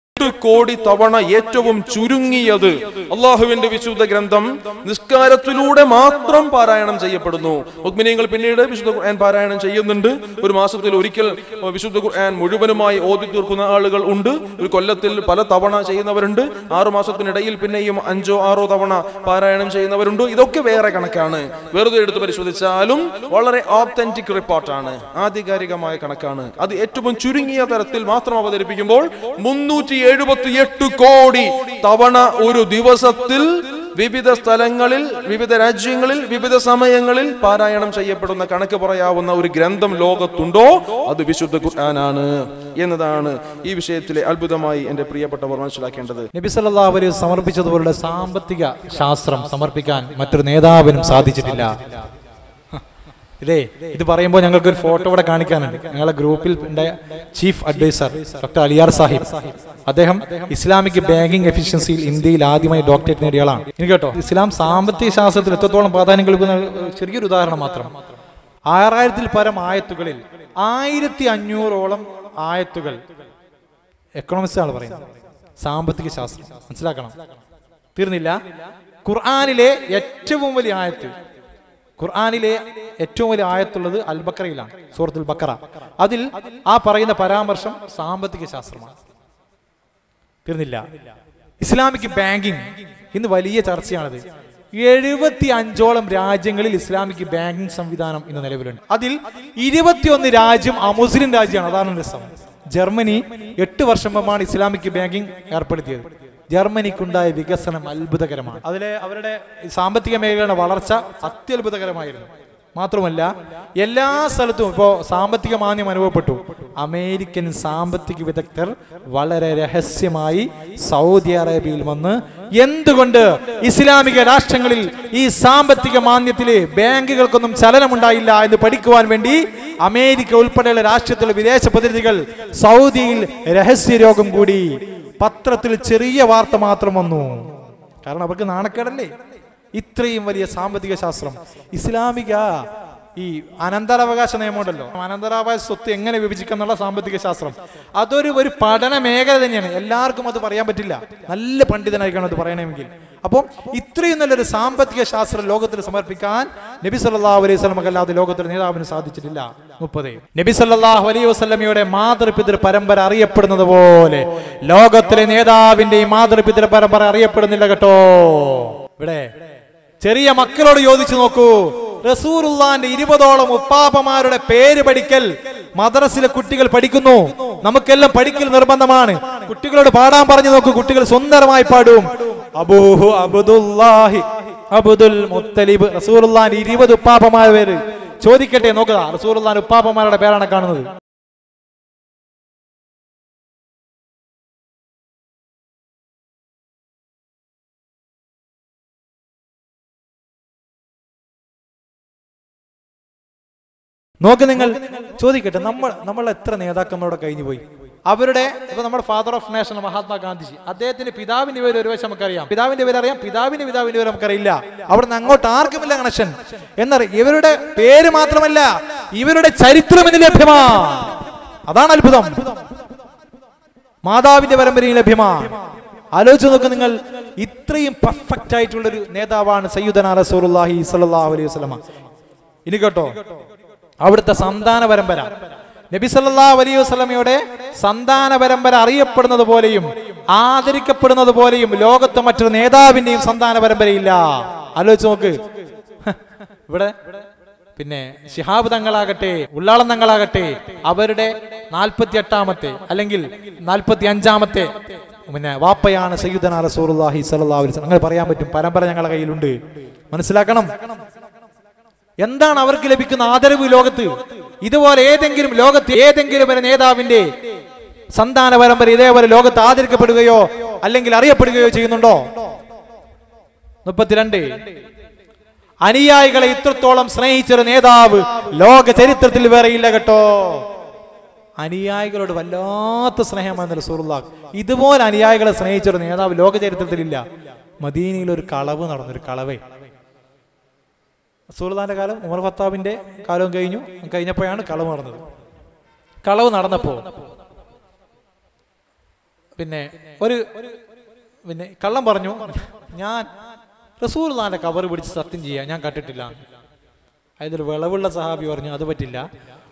കോടി തവണ ഏറ്റവും ചുരുങ്ങിയത് അള്ളാഹുവിന്റെ വിശുദ്ധ ഗ്രന്ഥം നിസ്കാരത്തിലൂടെ മാത്രം പാരായണം ചെയ്യപ്പെടുന്നു. മുഅ്മിനീങ്ങൾ പിന്നീട് വിശുദ്ധ ഖുർആൻ പാരായണം ചെയ്യുന്നുണ്ട്. ഒരു മാസത്തിൽ ഒരിക്കൽ വിശുദ്ധ ഖുർആൻ മുഴുവനുമായി ഓതി തീർക്കുന്ന ആളുകൾ ഉണ്ട്. ഒരു കൊല്ലത്തിൽ പല തവണ ചെയ്യുന്നവരുണ്ട്. 6 മാസത്തിനിടയിൽ പിന്നെയും 5-6 തവണ പാരായണം ചെയ്യുന്നവരുണ്ട്. ഇതൊക്കെ വേറെ കണക്കാണ്. വെറുതെ എടുത്ത് പരിശോധിച്ചാലും വളരെ ഓത്തന്റിക് റിപ്പോർട്ടാണ്, ആധികാരികമായ കണക്കാണ്. അത് ഏറ്റവും ചുരുങ്ങിയ തരത്തിൽ മാത്രം അവതരിപ്പിക്കുമ്പോൾ 378 കോടി തവണ ഒരു ദിവസത്തിൽ വിവിധ സ്ഥലങ്ങളിൽ വിവിധ രാജ്യങ്ങളിൽ വിവിധ സമയങ്ങളിൽ പാരായണം ചെയ്യപ്പെടുന്ന കണക്ക് പറയാവുന്ന ഒരു ഗ്രന്ഥം ലോകത്തുണ്ടോ അത് വിശുദ്ധ ഖുർആനാണ് എന്നതാണ് ഈ വിഷയത്തിലെ അത്ഭുതമായി എന്റെ പ്രിയപ്പെട്ടവർ മനസ്സിലാക്കേണ്ടത്. നബി സല്ലല്ലാഹു അലൈഹി വസല്ലം സമർപ്പിച്ചതുപോലുള്ള സാമ്പത്തിക ശാസ്ത്രം സമർപ്പിക്കാൻ മറ്റൊരു നേതാവിനും സാധിച്ചിട്ടില്ല. ഇത് പറയുമ്പോൾ ഞങ്ങൾക്ക് ഒരു ഫോട്ടോ ഇവിടെ കാണിക്കാനുണ്ട്. ഞങ്ങളുടെ ഗ്രൂപ്പിൽ chief adviser doctor Aliyar Sahib, അദ്ദേഹം ഇസ്ലാമിക് ബാങ്കിങ് എഫിഷ്യൻസിയിൽ ഇന്ത്യയിൽ ആദ്യമായി ഡോക്ടറേറ്റ് നേടിയ ആളാണ്. ഇനി കേട്ടോ, ഇസ്ലാം സാമ്പത്തിക ശാസ്ത്രത്തിൽ എത്രത്തോളം പ്രാധാന്യം നൽകുന്ന ചെറിയൊരു ഉദാഹരണം മാത്രം. 6000-ൽ പരം ആയത്തുകളിൽ 1500-ഓളം ആയത്തുകൾ എക്കണോമിക്സാണ് പറയുന്നത്, സാമ്പത്തിക ശാസ്ത്രം. മനസ്സിലാക്കണം, തീർന്നില്ല. ഖുർആനിലെ ഏറ്റവും വലിയ ആയത്തുള്ളത് അൽ ബക്കറയിലാണ്, സൂറത്തുൽ ബക്കറ. അതിൽ ആ പറയുന്ന പരാമർശം സാമ്പത്തിക ശാസ്ത്രമാണ്. തീർന്നില്ല. ഇസ്ലാമിക് ബാങ്കിങ് ഇന്ന് വലിയ ചർച്ചയാണത്. 75ഓളം രാജ്യങ്ങളിൽ ഇസ്ലാമിക് ബാങ്കിങ് സംവിധാനം ഇന്ന് നിലവിലുണ്ട്. അതിൽ 21 രാജ്യം അമുസ്ലിം രാജ്യമാണ്. അതാണ് രസം. ജർമ്മനി 8 വർഷം മുമ്പാണ് ഇസ്ലാമിക് ബാങ്കിങ് ഏർപ്പെടുത്തിയത്. ജർമ്മനിക്കുണ്ടായ വികസനം അത്ഭുതകരമാണ്. അതിലെ അവരുടെ സാമ്പത്തിക മേഖലയുടെ വളർച്ച അത്യത്ഭുതകരമായിരുന്നു. മാത്രമല്ല, എല്ലാ സ്ഥലത്തും ഇപ്പോൾ സാമ്പത്തിക മാന്ദ്യം അനുഭവപ്പെട്ടു. അമേരിക്കൻ സാമ്പത്തിക വിദഗ്ധർ വളരെ രഹസ്യമായി സൗദി അറേബ്യയിൽ വന്ന് എന്തുകൊണ്ട് ഇസ്ലാമിക രാഷ്ട്രങ്ങളിൽ ഈ സാമ്പത്തിക മാന്ദ്യത്തിലെ ബാങ്കുകൾക്കൊന്നും ചലനമുണ്ടായില്ല എന്ന് പഠിക്കുവാൻ വേണ്ടി അമേരിക്ക ഉൾപ്പെടെയുള്ള രാഷ്ട്രത്തിലെ വിദേശ പ്രതിനിധികൾ സൗദിയിൽ രഹസ്യ രോഗം കൂടി. പത്രത്തിൽ ചെറിയ വാർത്ത മാത്രം വന്നു. കാരണം അവർക്ക് നാണക്കേടല്ലേ. ഇത്രയും വലിയ സാമ്പത്തിക ശാസ്ത്രം. ഇസ്ലാമിക ഈ അനന്തരാവകാശ നിയമമുണ്ടല്ലോ, അനന്തരാവകാശ സ്വത്ത് എങ്ങനെ വിഭജിക്കാന്നുള്ള സാമ്പത്തിക ശാസ്ത്രം, അതൊരു പഠന മേഖല തന്നെയാണ്. എല്ലാവർക്കും അത് പറയാൻ പറ്റില്ല. നല്ല പണ്ഡിതനായിരിക്കണം അത് പറയണമെങ്കിൽ. അപ്പം ഇത്രയും നല്ലൊരു സാമ്പത്തിക ശാസ്ത്രം ലോകത്തിൽ സമർപ്പിക്കാൻ നബി സല്ലല്ലാഹു അലൈഹി വസല്ലമക്ക് അല്ലാതെ ലോകത്തിലെ നേതാവിന് സാധിച്ചിട്ടില്ല. 30 നബി സല്ലല്ലാഹു അലൈഹി വസല്ലമയുടെ മാതൃപിതൃ പരമ്പര അറിയപ്പെടുന്നത് പോലെ ലോകത്തിലെ നേതാവിന്റെയും മാതൃപിതൃ പരമ്പര അറിയപ്പെടുന്നില്ല കേട്ടോ. ഇവിടെ ചെറിയ മക്കളോട് ചോദിച്ചു നോക്കൂ. റസൂലുള്ളാന്റെ 20ഓളം ഉപ്പാപ്പമാരുടെ പേര് പഠിക്കൽ മദ്രസിലെ കുട്ടികൾ പഠിക്കുന്നു. നമുക്കെല്ലാം പഠിക്കൽ നിർബന്ധമാണ്. കുട്ടികളോട് പാടാൻ പറഞ്ഞു നോക്കൂ, കുട്ടികൾ സുന്ദരമായി പാടും. അബൂഹു അബ്ദുല്ലാഹി അബ്ദുൽ മുത്തലിബ്. റസൂലുള്ളാന്റെ 20 ഉപ്പാപ്പമാരുടെ പേര് ചോദിക്കട്ടെ, നോക്കുക. റസൂലുള്ളാന്റെ ഉപ്പാപ്പമാരുടെ പേരാണ് കാണുന്നത്. നോക്ക്, നിങ്ങൾ ചോദിക്കട്ടെ, നമ്മൾ എത്ര നേതാക്കന്മാരുടെ കഴിഞ്ഞു പോയി. അവരുടെ ഇപ്പൊ നമ്മുടെ ഫാദർ ഓഫ് നേഷൻ മഹാത്മാഗാന്ധിജി, അദ്ദേഹത്തിന്റെ പിതാവിന്റെ പേര് ഒരു വശം നമുക്കറിയാം, പിതാവിന്റെ പേര് അറിയാം, പിതാവിന്റെ പേര് നമുക്കറിയില്ല. അവിടെ നിന്ന് അങ്ങോട്ട് ആർക്കുമില്ല കണക്ഷൻ എന്നറിയാം. ഇവരുടെ പേര് മാത്രമല്ല, ഇവരുടെ ചരിത്രം ഇന്ന് ലഭ്യമാണ്. അതാണ് അത്ഭുതം. മാതാവിന്റെ പരമ്പരയും ലഭ്യമാണ്. ആലോചിച്ച് നോക്ക് നിങ്ങൾ. ഇത്രയും പെർഫെക്റ്റ് ആയിട്ടുള്ളൊരു നേതാവാണ് സയ്യിദുനാ റസൂലുള്ളാഹി സ്വല്ലല്ലാഹു അലൈഹി വസല്ലമ. ഇനി കേട്ടോ, അവിടുത്തെ സന്താന പരമ്പര, നബി സല്ലല്ലാഹു അലൈഹി വസല്ലമയുടെ സന്താന പരമ്പര അറിയപ്പെടുന്നത് പോലെയും ആദരിക്കപ്പെടുന്നത് പോലെയും ലോകത്തെ മറ്റൊരു നേതാവിന്റെയും സന്താന പരമ്പരയില്ല. ആലോചിച്ച് നോക്ക്. ഇവിടെ പിന്നെ ശിഹാബ് തങ്ങളാകട്ടെ, ഉള്ളാളം തങ്ങളാകട്ടെ, അവരുടെ 48ാമത്തെ അല്ലെങ്കിൽ 45ാമത്തെ പിന്നെ വാപ്പയാണ് സയ്യിദുനാ റസൂലുള്ളാഹി സ്വല്ലല്ലാഹു അലൈഹി വസല്ലം. അങ്ങനെ പറയാൻ പറ്റും. പരമ്പര ഞങ്ങളുടെ കയ്യിലുണ്ട്. മനസ്സിലാക്കണം. എന്താണ് അവർക്ക് ലഭിക്കുന്ന ആദരവ് ലോകത്ത്? ഇതുപോലെ ലോകത്ത് ഏതെങ്കിലും ഒരു നേതാവിന്റെ സന്താന പരമ്പര ഇതേപോലെ ലോകത്ത് ആദരിക്കപ്പെടുകയോ അല്ലെങ്കിൽ അറിയപ്പെടുകയോ ചെയ്യുന്നുണ്ടോ? 32 അനുയായികളെ ഇത്രത്തോളം സ്നേഹിച്ചൊരു നേതാവ് ലോക ചരിത്രത്തിൽ വേറെയില്ല കേട്ടോ. അനുയായികളോട് വല്ലാത്ത സ്നേഹമാണ് റസൂലുള്ളാഹ്. ഇതുപോലെ അനുയായികളെ സ്നേഹിച്ചൊരു നേതാവ് ലോക ചരിത്രത്തിലില്ല. മദീനയിൽ ഒരു കളവ് നടന്നൊരു കളവേ. റസൂലുള്ളാഹിന്റെ കാലം, ഉമർ ഖത്താബിന്റെ കാലവും കഴിഞ്ഞപ്പോഴാണ് കളവ് നടന്നത്. കളവ് നടന്നപ്പോ പിന്നെ കള്ളം പറഞ്ഞു, ഞാൻ റസൂലുള്ളാഹിന്റെ കബർ പിടിച്ച് സത്യം ചെയ്യാൻ ഞാൻ കണ്ടിട്ടില്ല. അതിലൊരു വിളവുള്ള സഹാബി പറഞ്ഞു അത് പറ്റില്ല,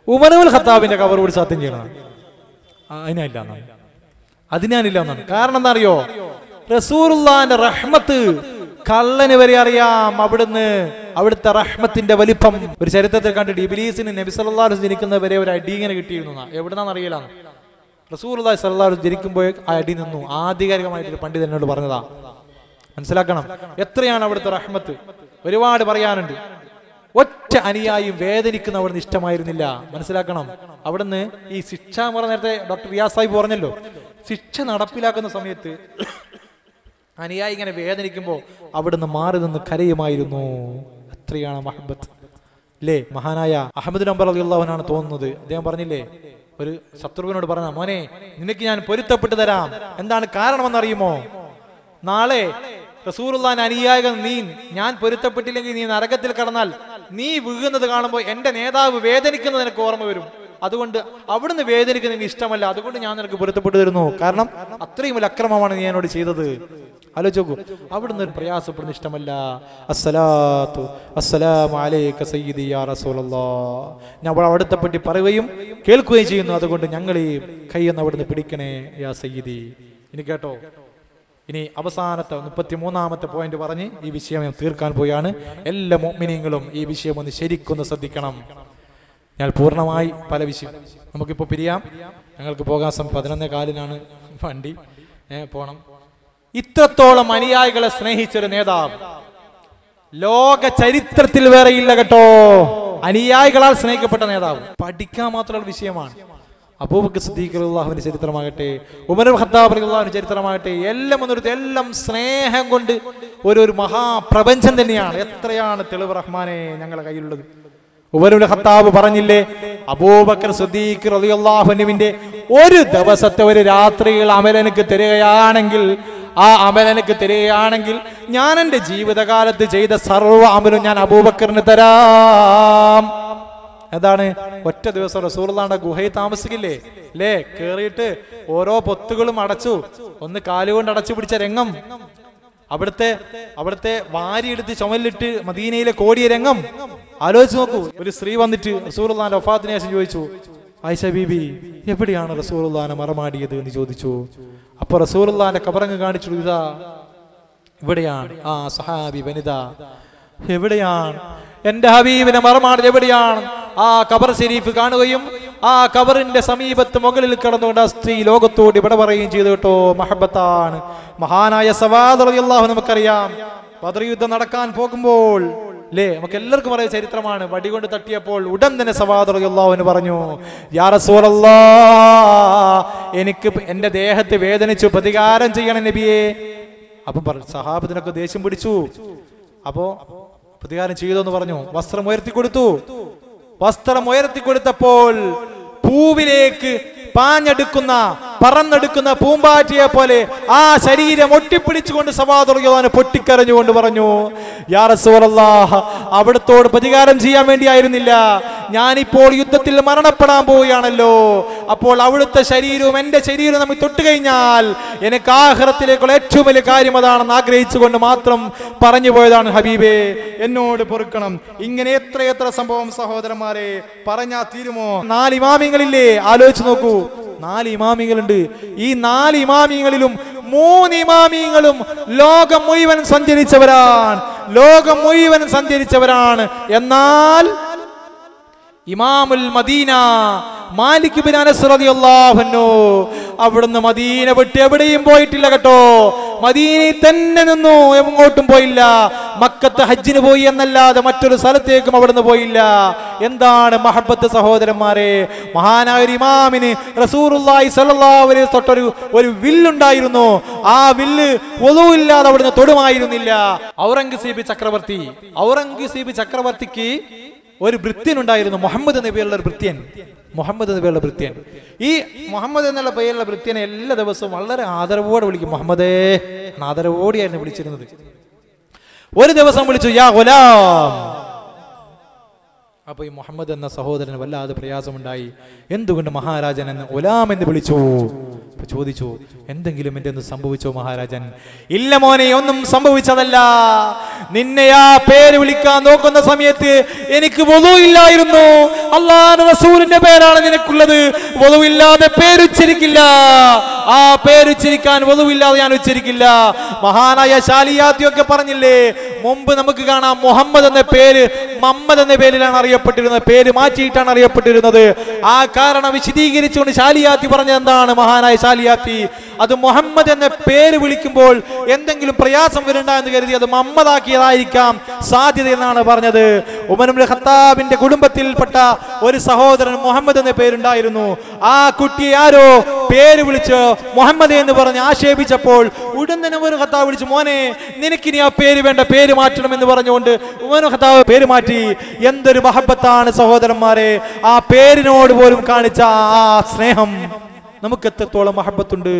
ഉമറുൽ ഖത്താബിന്റെ കബർ പിടിച്ച് സത്യം ചെയ്യണം. അതിനില്ല എന്നാണ്. കാരണം എന്താ അറിയോ? റസൂലുള്ളാഹിന്റെ റഹ്മത്ത് കള്ളന് വരെ അറിയാം. അവിടുത്തെ റഹ്മത്തിന്റെ വലിപ്പം ഒരു ചരിത്രത്തിൽ കണ്ടിട്ട് ഇബ്ലീസിന് നബി സല്ലല്ലാഹു അലൈഹി വസല്ലം ജനിക്കുന്നവരെ ഒരു അടി ഇങ്ങനെ കിട്ടിയിരുന്നു. എവിടുന്നാന്ന് അറിയില്ല. റസൂലുള്ളാഹി സ്വല്ലല്ലാഹു അലൈഹി വസല്ലം ജനിക്കുമ്പോൾ ആ അടി നിന്നു. ആധികാരികമായിട്ടൊരു പണ്ഡിതനോട് പറഞ്ഞതാ. മനസ്സിലാക്കണം. എത്രയാണ് അവിടുത്തെ റഹ്മത്ത്. ഒരുപാട് പറയാനുണ്ട്. ഒറ്റ അനുയായിയും വേദനിക്കുന്ന അവിടുന്ന് ഇഷ്ടമായിരുന്നില്ല. മനസ്സിലാക്കണം. അവിടുന്ന് ഈ ശിക്ഷ നേരത്തെ ഡോക്ടർ റിയാസ് സാഹിബ് പറഞ്ഞല്ലോ, ശിക്ഷ നടപ്പിലാക്കുന്ന സമയത്ത് അനുയായി ഇങ്ങനെ വേദനിക്കുമ്പോൾ അവിടുന്ന് മാറി നിന്ന് കരയുമായിരുന്നു. അത്രയാണ് മഹബത്ത്. ഇല്ലേ? മഹാനായ അഹമ്മദ് നമ്പർ റളിയല്ലാഹുവിനാണ് തോന്നുന്നത്. അദ്ദേഹം പറഞ്ഞില്ലേ, ഒരു ശത്രുവിനോട് പറഞ്ഞ, മോനെ നിനക്ക് ഞാൻ പൊരുത്തപ്പെട്ടു തരാം, എന്താണ് കാരണമെന്നറിയുമോ? നാളെ റസൂലുള്ളാഹിന്റെ അനുയായികൾ ഞാൻ പൊരുത്തപ്പെട്ടില്ലെങ്കിൽ നീ നരകത്തിൽ കടന്നാൽ നീ വീഴുന്നത് കാണുമ്പോൾ എന്റെ നേതാവ് വേദനിക്കുന്നത് നിനക്ക് ഓർമ്മ വരും. അതുകൊണ്ട് അവിടുന്ന് വേദനിക്കുന്ന നിനക്ക് ഇഷ്ടമല്ല, അതുകൊണ്ട് ഞാൻ നിനക്ക് പൊരുത്തപ്പെട്ടു തരുന്നു. കാരണം അത്രയും വലിയ അക്രമമാണ് നീ എന്നോട് ചെയ്തത്. ആലോചിക്കൂ, അവിടുന്ന് ഒരു പ്രയാസപ്പെടുന്ന ഇഷ്ടമല്ല. അസ്സലാത്തു അസ്സലാമു അലൈക സയ്യിദി യാ റസൂലല്ലാഹ്, ഞാൻ അവിടുത്തെ പറ്റി പറയുകയും കേൾക്കുകയും ചെയ്യുന്നു. അതുകൊണ്ട് ഞങ്ങൾ ഈ കൈയൊന്ന് അവിടുന്ന് പിടിക്കണേ യാ സയ്യിദി. ഇനി കേട്ടോ, ഇനി അവസാനത്തെ 33ാമത്തെ പോയിന്റ് പറഞ്ഞ് ഈ വിഷയം ഞാൻ തീർക്കാൻ പോയാണ്. എല്ലാ മുഅ്മിനീങ്ങളും ഈ വിഷയം ഒന്ന് ശരിക്കൊന്ന് ശ്രദ്ധിക്കണം. ഞാൻ പൂർണ്ണമായി പല വിഷയം നമുക്കിപ്പോൾ പിരിയാം. ഞങ്ങൾക്ക് പോകാൻ 11:15 വണ്ടി പോണം. ഇത്രത്തോളം അനുയായികളെ സ്നേഹിച്ചൊരു നേതാവ് ലോക ചരിത്രത്തിൽ വേറെയില്ല കേട്ടോ. അനുയായികളാൽ സ്നേഹിക്കപ്പെട്ട നേതാവ് പഠിക്കാൻ മാത്രമുള്ള വിഷയമാണ്. അബൂബക്കർ സിദ്ദീഖ് റളിയല്ലാഹുവിന്റെ ചരിത്രമാകട്ടെ, ഉമർ ഖത്താബ് റളിയല്ലാഹുവിന്റെ ചരിത്രമാകട്ടെ, എല്ലാം സ്നേഹം കൊണ്ട് ഒരു മഹാപ്രപഞ്ചം തന്നെയാണ്. എത്രയാണ് തെളിവ് റഹ്മാനെ ഞങ്ങളുടെ കയ്യിലുള്ളത്. ഉമർ ഖത്താബ് പറഞ്ഞില്ലേ, അബൂബക്കർ സിദ്ദീഖ് റളിയല്ലാഹു അൻഹുവിന്റെ ഒരു ദിവസത്തെ ഒരു രാത്രിയിൽ അമലെനിക്ക് തരികയാണെങ്കിൽ, ആ അമലെനിക്ക് തരികയാണെങ്കിൽ ഞാൻ എൻ്റെ ജീവിതകാലത്ത് ചെയ്ത സർവ്വ അമലും ഞാൻ അബൂബക്കറിന് തരാം. എന്താണ്? ഒറ്റ ദിവസം റസൂലുള്ളാഹിന്റെ ഗുഹയിൽ താമസിക്കില്ലേ അല്ലേ? കേറിയിട്ട് ഓരോ പൊത്തുകളും അടച്ചു, ഒന്ന് കാലുകൊണ്ട് അടച്ചു പിടിച്ച രംഗം, അവിടുത്തെ വാരിയെടുത്ത് ചുമലിട്ട് മദീനയിലെ കോടിയ രംഗം ആലോചിച്ച് നോക്കൂ. ഒരു സ്ത്രീ വന്നിട്ട് റസൂലുള്ളാഹിന്റെ വഫാത്തിന് ശേഷം ചോദിച്ചു, ആയിഷ ബീബി എവിടെയാണ് റസൂലുള്ളാഹിനെ മറമാടിയത് എന്ന് ചോദിച്ചു. അപ്പൊ റസൂലുള്ളാഹിന്റെ ഖബറങ്ങ് കാണിച്ചു, ഇതാ ഇവിടെയാണ്. ആ സഹാബി വനിത, എവിടെയാണ് എന്റെ ഹബീബിനെ മറമാടിയത്, എവിടെയാണ്? ആ ഖബർ ശരീഫ് കാണുകയും ആ ഖബറിന്റെ സമീപത്ത് മുകളിൽ കിടന്നുകൊണ്ട് ആ സ്ത്രീ ലോകത്തോട് ഇവിടെ പറയുകയും ചെയ്തു കേട്ടോ. മഹബത്താണ്. മഹാനായ സവാദ് റളിയല്ലാഹു നമുക്കറിയാം, ബദർ യുദ്ധം നടക്കാൻ പോകുമ്പോൾ അല്ലേ, നമുക്ക് എല്ലാവർക്കും പറയാം ചരിത്രമാണ്. വടികൊണ്ട് തട്ടിയപ്പോൾ ഉടൻ തന്നെ സവാദ് റളിയല്ലാഹു അൻഹു പറഞ്ഞു, യാ റസൂലല്ലാഹ്, എനിക്ക് എന്റെ ദേഹത്ത് വേദനിച്ചു, പ്രതികാരം ചെയ്യണം നബിയെ. അപ്പൊ സഹാബത്തിനൊക്കെ ദേഷ്യം പിടിച്ചു. അപ്പോ പ്രതികാരം ചെയ്തോന്ന് പറഞ്ഞു. വസ്ത്രം ഉയർത്തി കൊടുത്തു. വസ്ത്രം ഉയർത്തി കൊടുത്തപ്പോൾ പൂവിലേക്ക് പറന്നെടുക്കുന്ന പൂമ്പാറ്റിയെ പോലെ ആ ശരീരം ഒട്ടിപ്പിടിച്ചുകൊണ്ട് സവാദ് റളിയല്ലാഹു പൊട്ടിക്കരഞ്ഞുകൊണ്ട് പറഞ്ഞു, യാ റസൂലല്ലാഹ്, അവിടുത്തോട് പ്രതികാരം ചെയ്യാൻ വേണ്ടിയായിരുന്നില്ല, ഞാനിപ്പോൾ യുദ്ധത്തിൽ മരണപ്പെടാൻ പോവുകയാണല്ലോ. അപ്പോൾ അവിടുത്തെ ശരീരവും എന്റെ ശരീരവും നമ്മൾ തൊട്ട് കഴിഞ്ഞാൽ എനിക്ക് ആഖിറത്തിലേക്കുള്ള ഏറ്റവും വലിയ കാര്യം അതാണെന്ന് ആഗ്രഹിച്ചുകൊണ്ട് മാത്രം പറഞ്ഞു പോയതാണ് ഹബീബേ, എന്നോട് പൊറുക്കണം. ഇങ്ങനെ എത്രയെത്ര സംഭവം സഹോദരന്മാരെ പറഞ്ഞാ തീരുമോ? 4 ഇമാമിങ്ങളില്ലേ, ആലോചിച്ച് നോക്കൂ. 4 ഇമാമിങ്ങളുണ്ട്. ഈ 4 ഇമാമിങ്ങളിലും 3 ഇമാമിങ്ങളും ലോകം മുഴുവൻ സഞ്ചരിച്ചവരാണ്. എന്നാൽ ഇമാമുൽ മദീന മാലിക് ബിൻ അനസ് റളിയല്ലാഹു അൻഹു അവിടുന്ന് മദീന വിട്ട് എവിടെയും പോയിട്ടില്ല കേട്ടോ. മദീനയിൽ തന്നെ നിന്നു, എങ്ങോട്ടും പോയില്ല. മക്കത്ത് ഹജ്ജിന് പോയി എന്നല്ലാതെ മറ്റൊരു സ്ഥലത്തേക്കും അവിടുന്ന് പോയില്ല. എന്താണ് മഹബത്ത് സഹോദരന്മാരെ? മഹാനായ ഒരു ഇമാമിന് റസൂലുള്ളാഹി സ്വല്ലല്ലാഹു അലൈഹി വസല്ലം ഒരു വില്ലുണ്ടായിരുന്നു. ആ വില്ല് വുളു ഇല്ലാതെ അവിടുന്ന് തൊടുമായിരുന്നില്ല. ഔറംഗസീബ് ചക്രവർത്തിക്ക് ഒരു ഭൃത്യനുണ്ടായിരുന്നു, മുഹമ്മദ് നബിയുള്ള ഭൃത്യൻ. ഈ മുഹമ്മദ് എന്നുള്ള പേരുള്ള ഭൃത്യനെ എല്ലാ ദിവസവും വളരെ ആദരവോടെ വിളിക്കും. മുഹമ്മദേ ആദരവോടെയായിരുന്നു വിളിച്ചിരുന്നത്. ഒരു ദിവസം വിളിച്ചു, യാ ഗുലാം. അപ്പൊ ഈ മുഹമ്മദ് എന്ന സഹോദരന് വല്ലാതെ പ്രയാസമുണ്ടായി. എന്തുകൊണ്ട് മഹാരാജൻ എന്ന് ഗുലാം എന്ന് വിളിച്ചു? ചോദിച്ചു, എന്തെങ്കിലും എന്റെ ഒന്ന് സംഭവിച്ചോ മഹാരാജൻ? ഇല്ല മോനെ, ഒന്നും സംഭവിച്ചതല്ല. നിന്നെ ആ പേര് വിളിക്കാൻ നോക്കുന്ന സമയത്ത് എനിക്ക് വുളു ഇല്ലായിരുന്നു. അല്ലാഹുവിന്റെ റസൂലിന്റെ പേരാണ് നിനക്കുള്ളത്. വുളു ഇല്ലാതെ പേരുച്ചരിക്കില്ല. ആ പേരുച്ചരിക്കാൻ വുളു ഇല്ലാതെ ഞാൻ ഉച്ചരിക്കില്ല. മഹാനായ ശാലിയാത്തിയൊക്കെ പറഞ്ഞില്ലേ, മുമ്പ് നമുക്ക് കാണാം മുഹമ്മദ് എന്ന പേര് മുഹമ്മദ് എന്ന പേരിലാണ് അറിയപ്പെട്ടിരുന്നത്. പേര് മാറ്റിയിട്ടാണ് അറിയപ്പെട്ടിരുന്നത്. ആ കാരണം വിശദീകരിച്ചുകൊണ്ട് ശാലിയാത്തി പറഞ്ഞത് എന്താണ്? മഹാനായ ശാലിയാത്തി, അത് മുഹമ്മദ് എന്ന പേര് വിളിക്കുമ്പോൾ എന്തെങ്കിലും പ്രയാസം വരണ്ട എന്ന് കരുതി അത് മുഹമ്മദാക്കിയതായിരിക്കാം സാധ്യത എന്നാണ് പറഞ്ഞത്. ഉമർ ഇബ്നുൽ ഖത്താബിന്റെ കുടുംബത്തിൽപ്പെട്ട ഒരു സഹോദരൻ മുഹമ്മദ് എന്ന പേരുണ്ടായിരുന്നു. ആ കുട്ടിയെ ആരോ പേര് വിളിച്ച് മുഹമ്മദ് എന്ന് പറഞ്ഞ് ആക്ഷേപിച്ചപ്പോൾ ഉടൻ തന്നെ ഉമർ ഖത്താബ് വിളിച്ചു, മോനെ നിനക്കിനി ആ പേര് വേണ്ട, പേര് മാറ്റണം എന്ന് പറഞ്ഞുകൊണ്ട് ഉമർ ഖത്താബ് പേര് മാറ്റി. എന്തൊരു മഹബത്താണ് സഹോദരന്മാരെ ആ പേരിനോട് പോലും കാണിച്ച ആ സ്നേഹം. നമുക്ക് എത്രത്തോളം മഹബത്തുണ്ട്,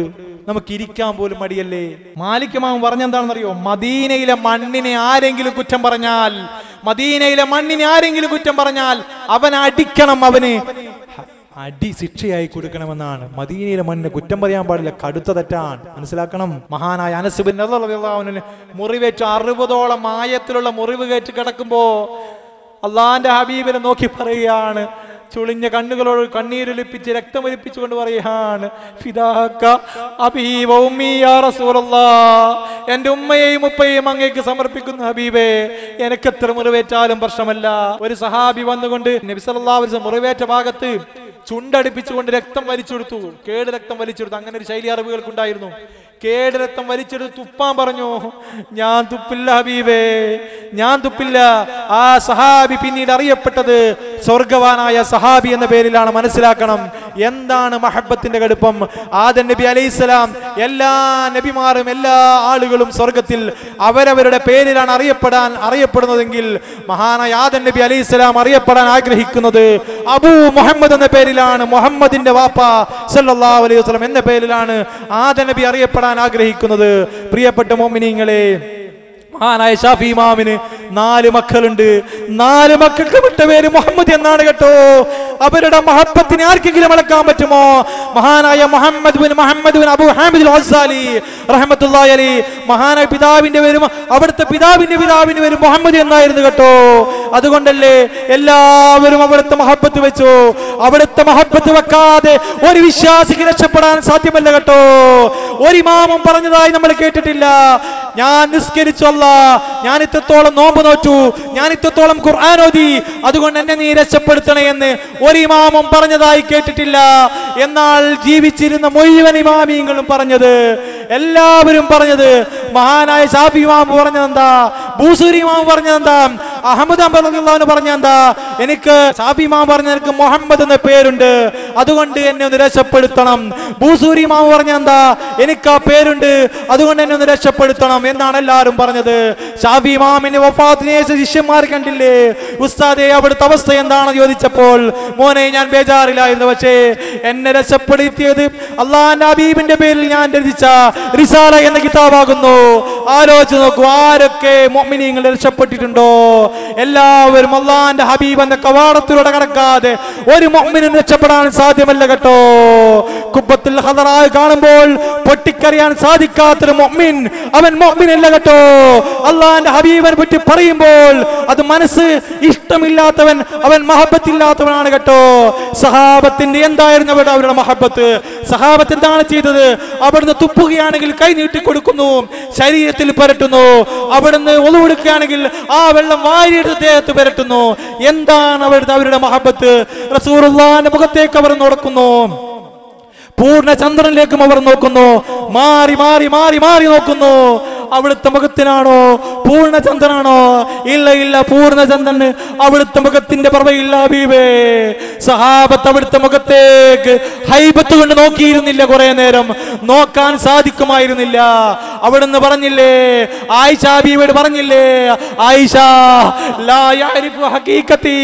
നമുക്ക് ഇരിക്കാൻ പോലും മടിയല്ലേ. മാലിക് ഇമാം പറഞ്ഞെന്താണെന്നറിയോ, മദീനയിലെ മണ്ണിനെ ആരെങ്കിലും കുറ്റം പറഞ്ഞാൽ, മദീനയിലെ മണ്ണിനെ ആരെങ്കിലും കുറ്റം പറഞ്ഞാൽ അവൻ അടിക്കണം, അവന് അടി ശിക്ഷയായി കൊടുക്കണമെന്നാണ്. മദീനയിലെ മണ്ണിനെ കുറ്റം പറയാൻ പാടില്ല, കടുത്ത തെറ്റാണ്, മനസ്സിലാക്കണം. മഹാനായ അനസ് ബിൻ റളിയല്ലാഹു അൻഹു മുറിവേറ്റ് 60ഓളം ആയത്തിലുള്ള മുറിവ് കേട്ട് കിടക്കുമ്പോ അള്ളാന്റെ ഹബീബിനെ നോക്കി പറയുകയാണ്, ചുളിഞ്ഞ കണ്ണുകളോട് കണ്ണീരൊലിപ്പിച്ച് രക്തമൊലിപ്പിച്ചുകൊണ്ട് പറയുകയാണ്, ഫിദാക അബീ വ ഉമ്മീ യാ റസൂലല്ലാഹ്, എന്റെ ഉമ്മയെയും ഉപ്പയെയും അങ്ങേക്ക് സമർപ്പിക്കുന്ന ഹബീബേ, എനിക്ക് എത്ര മുറിവേറ്റാലും പ്രശ്നമല്ല. ഒരു സഹാബി വന്നുകൊണ്ട് നബി സല്ലല്ലാഹു അലൈഹി വസല്ലം മുറിവേറ്റ ഭാഗത്ത് ചുണ്ടടിപ്പിച്ചുകൊണ്ട് രക്തം വലിച്ചെടുത്തു, കേട് രക്തം വലിച്ചെടുത്തു. അങ്ങനെ ഒരു ശൈലി അറബികൾക്കുണ്ടായിരുന്നു. കേട് രക്തം വലിച്ചെടുത്ത് തുപ്പാൻ പറഞ്ഞു. ഞാൻ തുപ്പില്ല ഹബീബേ, ഞാൻ തുപ്പില്ല. ആ സഹാബി പിന്നീട് അറിയപ്പെട്ടത് സ്വർഗവാനായ സഹാബി എന്ന പേരിലാണ്. മനസ്സിലാക്കണം എന്താണ് മഹബത്തിന്റെ കടുപ്പം. ആദം നബി അലൈഹിസ്സലാം, എല്ലാ നബിമാരും എല്ലാ ആളുകളും സ്വർഗത്തിൽ അവരവരുടെ പേരിലാണ് അറിയപ്പെടുന്നതെങ്കിൽ മഹാനായ ആദം നബി അലൈഹിസ്സലാം അറിയപ്പെടാൻ ആഗ്രഹിക്കുന്നത് അബൂ മുഹമ്മദ് എന്ന പേരിലാണ്. മുഹമ്മദിന്റെ വാപ്പ സല്ലല്ലാഹു അലൈഹി വസല്ലം എന്ന പേരിലാണ് ആദം നബി അറിയപ്പെടാൻ ആഗ്രഹിക്കുന്നത്. പ്രിയപ്പെട്ട മുഅ്മിനീങ്ങളെ, മഹാനായ ഷാഫി ഇമാമിന് 4 മക്കളുണ്ട്. 4 മക്കൾക്ക് വിട്ട പേര് മുഹമ്മദ് എന്നാണ് കേട്ടോ. അവരുടെ മഹബത്തിനെ ആർക്കെങ്കിലും അളക്കാൻ പറ്റുമോ? മഹാനായ മുഹമ്മദ് ബിൻ അബൂ ഹാമിദ് അൽ-ഗസാലി റഹ്മത്തുള്ളാഹി അലൈഹി, മഹാനായ പിതാവിന്റെ പേരും അവിടുത്തെ പിതാവിന്റെ പേരും മുഹമ്മദ് എന്നായിരുന്നു കേട്ടോ. അതുകൊണ്ടല്ലേ എല്ലാവരും അവിടുത്തെ മഹബത്ത് വെച്ചു. അവിടുത്തെ മഹബത്ത് വെക്കാതെ ഒരു വിശ്വാസിക്ക് രക്ഷപ്പെടാൻ സാധ്യമല്ല കേട്ടോ. ഒരു ഇമാമും പറഞ്ഞതായി നമ്മൾ കേട്ടിട്ടില്ല, ഞാൻ നിസ്കരിച്ചു അല്ലാ, ഞാൻ ഇത്രത്തോളം നോമ്പ് നോറ്റു, ഞാൻ ഇത്രത്തോളം ഖുർആൻ ഓതി, അതുകൊണ്ട് എന്നെ നീ രക്ഷപ്പെടുത്തണേ എന്ന് ഒരു ഇമാമും പറഞ്ഞതായി കേട്ടിട്ടില്ല. എന്നാൽ ജീവിച്ചിരുന്ന മുഴുവൻ ഇമാമിയങ്ങളും പറഞ്ഞത്, എല്ലാവരും പറഞ്ഞത്, മഹാനായ ഷാഫി ഇമാം പറഞ്ഞതെന്താ, ബൂസൂരി ഇമാം പറഞ്ഞതെന്താ, അഹ്മദ് റളിയല്ലാഹു പറഞ്ഞെന്താ, എനിക്ക് ഷാഫി ഇമാം പറഞ്ഞ എനിക്ക് മുഹമ്മദ് എന്ന പേരുണ്ട്, അതുകൊണ്ട് എന്നെ ഒന്ന് രക്ഷപ്പെടുത്തണം. ബൂസൂരി ഇമാം പറഞ്ഞെന്താ, എനിക്ക് ആ പേരുണ്ട്, അതുകൊണ്ട് എന്നെ ഒന്ന് രക്ഷപ്പെടുത്തണം എന്നാണ് എല്ലാവരും പറഞ്ഞത്. ഷാഫി ഇമാമിന്റെ വഫാത്തിന് ശേഷം ശിഷ്യന്മാർ കണ്ടില്ലേ, ഉസ്താദേ അവിടുത്തെ അവസ്ഥ എന്താണെന്ന് ചോദിച്ചപ്പോൾ, മോനെ ഞാൻ ബേജാറിലായിരുന്നു, പക്ഷേ എന്നെ രക്ഷപ്പെടുത്തിയത് അള്ളാഹുവിന്റെ ഹബീബിന്റെ പേരിൽ ഞാൻ രചിച്ച റിസാല എന്ന കിതാബാകുന്നു. ആലോചിച്ച് നോക്കൂ, ആരൊക്കെ മുഅ്മിനീങ്ങൾ രക്ഷപ്പെട്ടിട്ടുണ്ടോ? എല്ലാവരും അള്ളാഹുവിന്റെ ഹബീബ് എന്ന കവാടത്തിലൂടെ കടക്കാതെ ഒരു മുഅ്മിനും രക്ഷപ്പെടാൻ സാധ്യമല്ല കേട്ടോ. കുബ്ബത്തുൽ ഖദറാ കാണുമ്പോൾ പൊട്ടിക്കറിയാൻ സാധിക്കാത്തൊരു മുഅ്മിൻ അവൻ മുഅ്മിനല്ല കേട്ടോ. അള്ളാഹുവിന്റെ ഹബീബിനെ പറ്റി പറയുമ്പോൾ അത് മനസ്സ് ഇഷ്ടമില്ലാത്തവൻ, അവൻ മഹബത്തില്ലാത്തവനാണ് കേട്ടോ. സഹാബത്തിന്റെ എന്തായിരുന്നു അവരുടെ മഹബത്ത്? സഹാബത്ത് എന്താണ് ചെയ്തത്? അവിടുന്ന് തുപ്പുകയാണെങ്കിൽ കൈ നീട്ടി കൊടുക്കുന്നു, ശരീരത്തിൽ പുരട്ടുന്നു. അവിടുന്ന് ഒളു കൊടുക്കുകയാണെങ്കിൽ ആ വെള്ളം വാരിയെടുത്ത് ദേഹത്ത് പുരട്ടുന്നു. എന്താണ് അവരുടെ മഹബത്ത്? റസൂലുള്ളാഹിന്റെ മുഖത്തേക്ക് അവർ നോക്കുന്നു, പൂർണ്ണ ചന്ദ്രനിലേക്കും അവർ നോക്കുന്നു, മാറി മാറി മാറി മാറി നോക്കുന്നു. അവിടുത്തെ മുഖത്തിനാണോ പൂർണ്ണചന്ദ്രനാണോ? ഇല്ല ഇല്ല, പൂർണ്ണചന്ദ്രന് അവിടുത്തെ മുഖത്തിന്റെ പ്രഭയില്ല ഹബീബേ. സഹാബത്ത് അവിടുത്തെ മുഖത്തേക്ക് ഹൈബത്ത് കൊണ്ട് നോക്കിയിരുന്നില്ല, കുറെ നേരം നോക്കാൻ സാധിക്കുമായിരുന്നില്ല. അവിടുന്ന് പറഞ്ഞില്ലേ, ആയിഷ ബീവിയോട് പറഞ്ഞില്ലേ, ആയിഷ ലാ യഅരിഫു ഹഖീഖതി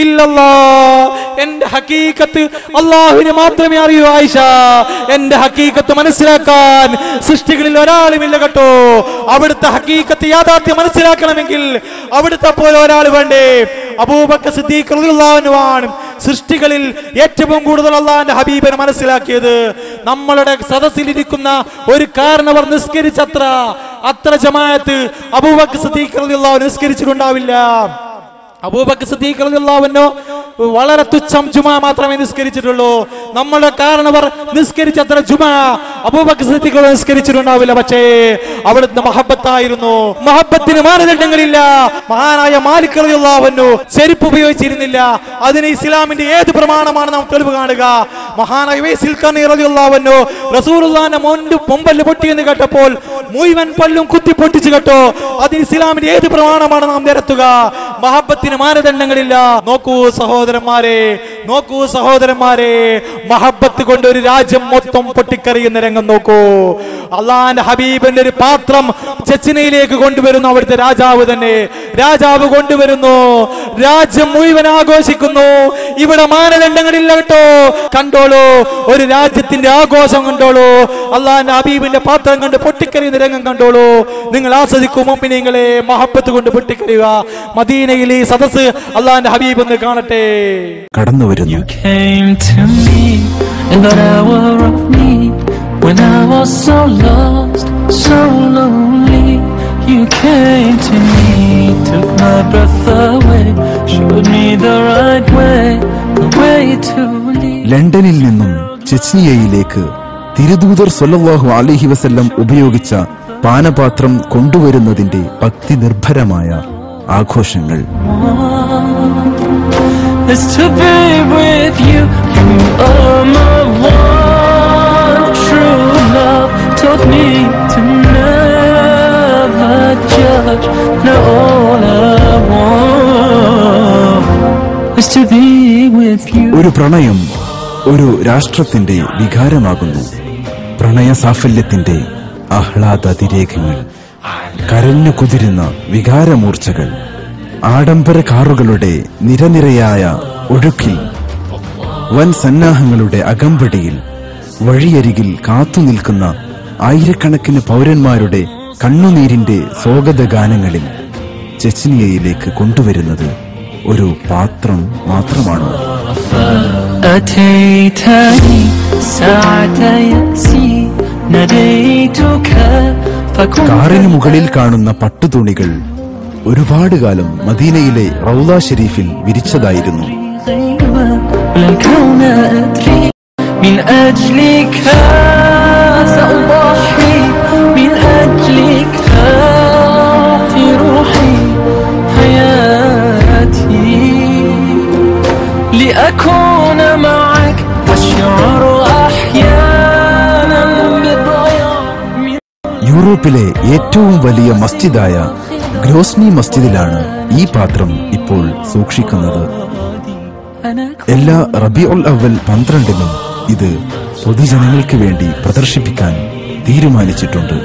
ഇല്ലല്ലാഹ്, എന്റെ ഹഖീഖത്ത് അല്ലാഹുവിന് മാത്രമേ അറിയൂ ആയിഷ. എന്റെ ഹഖീഖത്ത് മനസ്സിലാക്കാൻ സൃഷ്ടികളിൽ ഒരാളുമില്ല കേട്ടോ. അവിടുത്തെ ഹഖീഖത്ത് യാഥാർത്ഥ്യം മനസ്സിലാക്കണമെങ്കിൽ അവിടുത്തെ പോലെ ഒരാൾ വേണ്ടേ? അബൂബക്കർ സിദ്ദീഖ് റളിയല്ലാഹു അൻഹു ആണ് സൃഷ്ടികളിൽ ഏറ്റവും കൂടുതൽ അല്ലാഹുവിന്റെ ഹബീബിനെ മനസ്സിലാക്കിയത്. നമ്മളുടെ സദസ്സിലിരിക്കുന്ന ഒരു കാരണവർ നിസ്കരിച്ചത്ര ജമാഅത്ത് അബൂബക്കർ സിദ്ദീഖ് റളിയല്ലാഹു അൻഹു നിസ്കരിച്ചിട്ടുണ്ടാവില്ല. അബൂബക്കർ സിദ്ദീഖ് റളിയല്ലാഹു അൻഹു വളരെ തുച്ഛം ജുമാ മാത്രമേ നിസ്കരിച്ചിട്ടുള്ളൂ. നമ്മുടെ കാരണവർ നിസ്കരിച്ചത്ര ജുമാ അബൂബക്കർ സിദ്ദീഖ് നിസ്കരിച്ചിട്ടുണ്ടാവില്ല. പക്ഷേ അവിടുത്തെ മഹബത്തായിരുന്നു. മഹബത്തിന് മാനദണ്ഡങ്ങളില്ല. മഹാനായ മാലിക് റളിയല്ലാഹു അൻഹു ചെരുപ്പ് ഉപയോഗിച്ചിരുന്നില്ല. അതിന് ഇസ്ലാമിന്റെ ഏത് പ്രമാണമാണ് നാം തെളിവ് കാണുക? മഹാനായ വൈസിൽ ഖർനി റളിയല്ലാഹു അൻഹു റസൂലുള്ളാഹിന്റെ മുമ്പല്ല് പൊട്ടിയെന്ന് കേട്ടപ്പോൾ മുഴുവൻ പല്ലും കുത്തി പൊട്ടിച്ചു കേട്ടോ. അതിന് ഇസ്ലാമിന്റെ ഏത് പ്രമാണമാണ് നാം നിരത്തുക? മഹബത്തിന് ഇതിന് മാനദണ്ഡങ്ങളില്ല. നോക്കൂ സഹോദരന്മാരെ, മഹബത്ത് കൊണ്ട് ഒരു രാജ്യം മൊത്തം പൊട്ടിക്കറിയുന്ന രംഗം നോക്കൂ. അള്ളാന്റെ ഹബീബിന്റെ ഒരു പാത്രം ചെച്ചനയിലേക്ക് കൊണ്ടുവരുന്നു. അവിടുത്തെ രാജാവ് കൊണ്ടുവരുന്നു. രാജ്യം മുഴുവൻ ആഘോഷിക്കുന്നു. ഇവിടെ മാനദണ്ഡങ്ങളില്ല കേട്ടോ. കണ്ടോളൂ, ഒരു രാജ്യത്തിന്റെ ആഘോഷം കണ്ടോളൂ. അള്ളാന്റെ ഹബീബിന്റെ പാത്രം കണ്ട് പൊട്ടിക്കറിയുന്ന രംഗം കണ്ടോളൂ. നിങ്ങൾ ആസ്വദിക്കും. മുഅ്മിനീങ്ങളെ, മഹബത്ത് കൊണ്ട് പൊട്ടിക്കറിയുക. മദീനയിലെ ഈ സദസ്സ് അള്ളാന്റെ ഹബീബ് എന്ന് കാണട്ടെ. കടന്നു വരുന്നു. You came to me in that hour of need when I was so lost, so lonely. You came to me, took my breath away, showed me the right way, the way to lead. ലണ്ടനിൽ നിന്നും ചെച്നിയയിലേക്ക് തിരുദൂതർ സ്വല്ലല്ലാഹു അലൈഹി വസല്ലം ഉപയോഗിച്ച പാനപാത്രം കൊണ്ടുവരുന്നതിന്റെ ഭക്തി നിർഭരമായ ആഘോഷങ്ങൾ. Is to be with you. You are my one true love. Taught me to never judge. Now all I want is to be with you. ഒരു പ്രണയം ഒരു രാഷ്ട്രത്തിന്റെ വികാരമാകുന്നു. പ്രണയ സാഫല്യത്തിന്റെ ആഹ്ലാദതിരേഖങ്ങൾ, കരഞ്ഞു കുതിരുന്ന വികാരമൂർച്ചകൾ, ആഡംബര കാറുകളുടെ നിരനിരയായ ഒഴുക്കിൽ, വൻ സന്നാഹങ്ങളുടെ അകമ്പടിയിൽ, വഴിയരികിൽ കാത്തുനിൽക്കുന്ന ആയിരക്കണക്കിന് പൗരന്മാരുടെ കണ്ണുനീരിന്റെ സ്വാഗതഗാനങ്ങളിൽ ചെച്നിയയിലേക്ക് കൊണ്ടുവരുന്നത് ഒരു പാത്രം മാത്രമാണോ? കാറിന് മുകളിൽ കാണുന്ന പട്ടുതുണികൾ ഒരുപാട് കാലം മദീനയിലെ റൗള ഷരീഫിൽ വിരിച്ചതായിരുന്നു. യൂറോപ്പിലെ ഏറ്റവും വലിയ മസ്ജിദായ ഗ്രോസ്നി മസ്ജിദിലാണ് ഈ പാത്രം ഇപ്പോൾ സൂക്ഷിക്കുന്നത്. എല്ലാ റബീഉൽ അവ്വൽ 12-നും ഇത് പൊതുജനങ്ങൾക്ക് വേണ്ടി പ്രദർശിപ്പിക്കാൻ തീരുമാനിച്ചിട്ടുണ്ട്.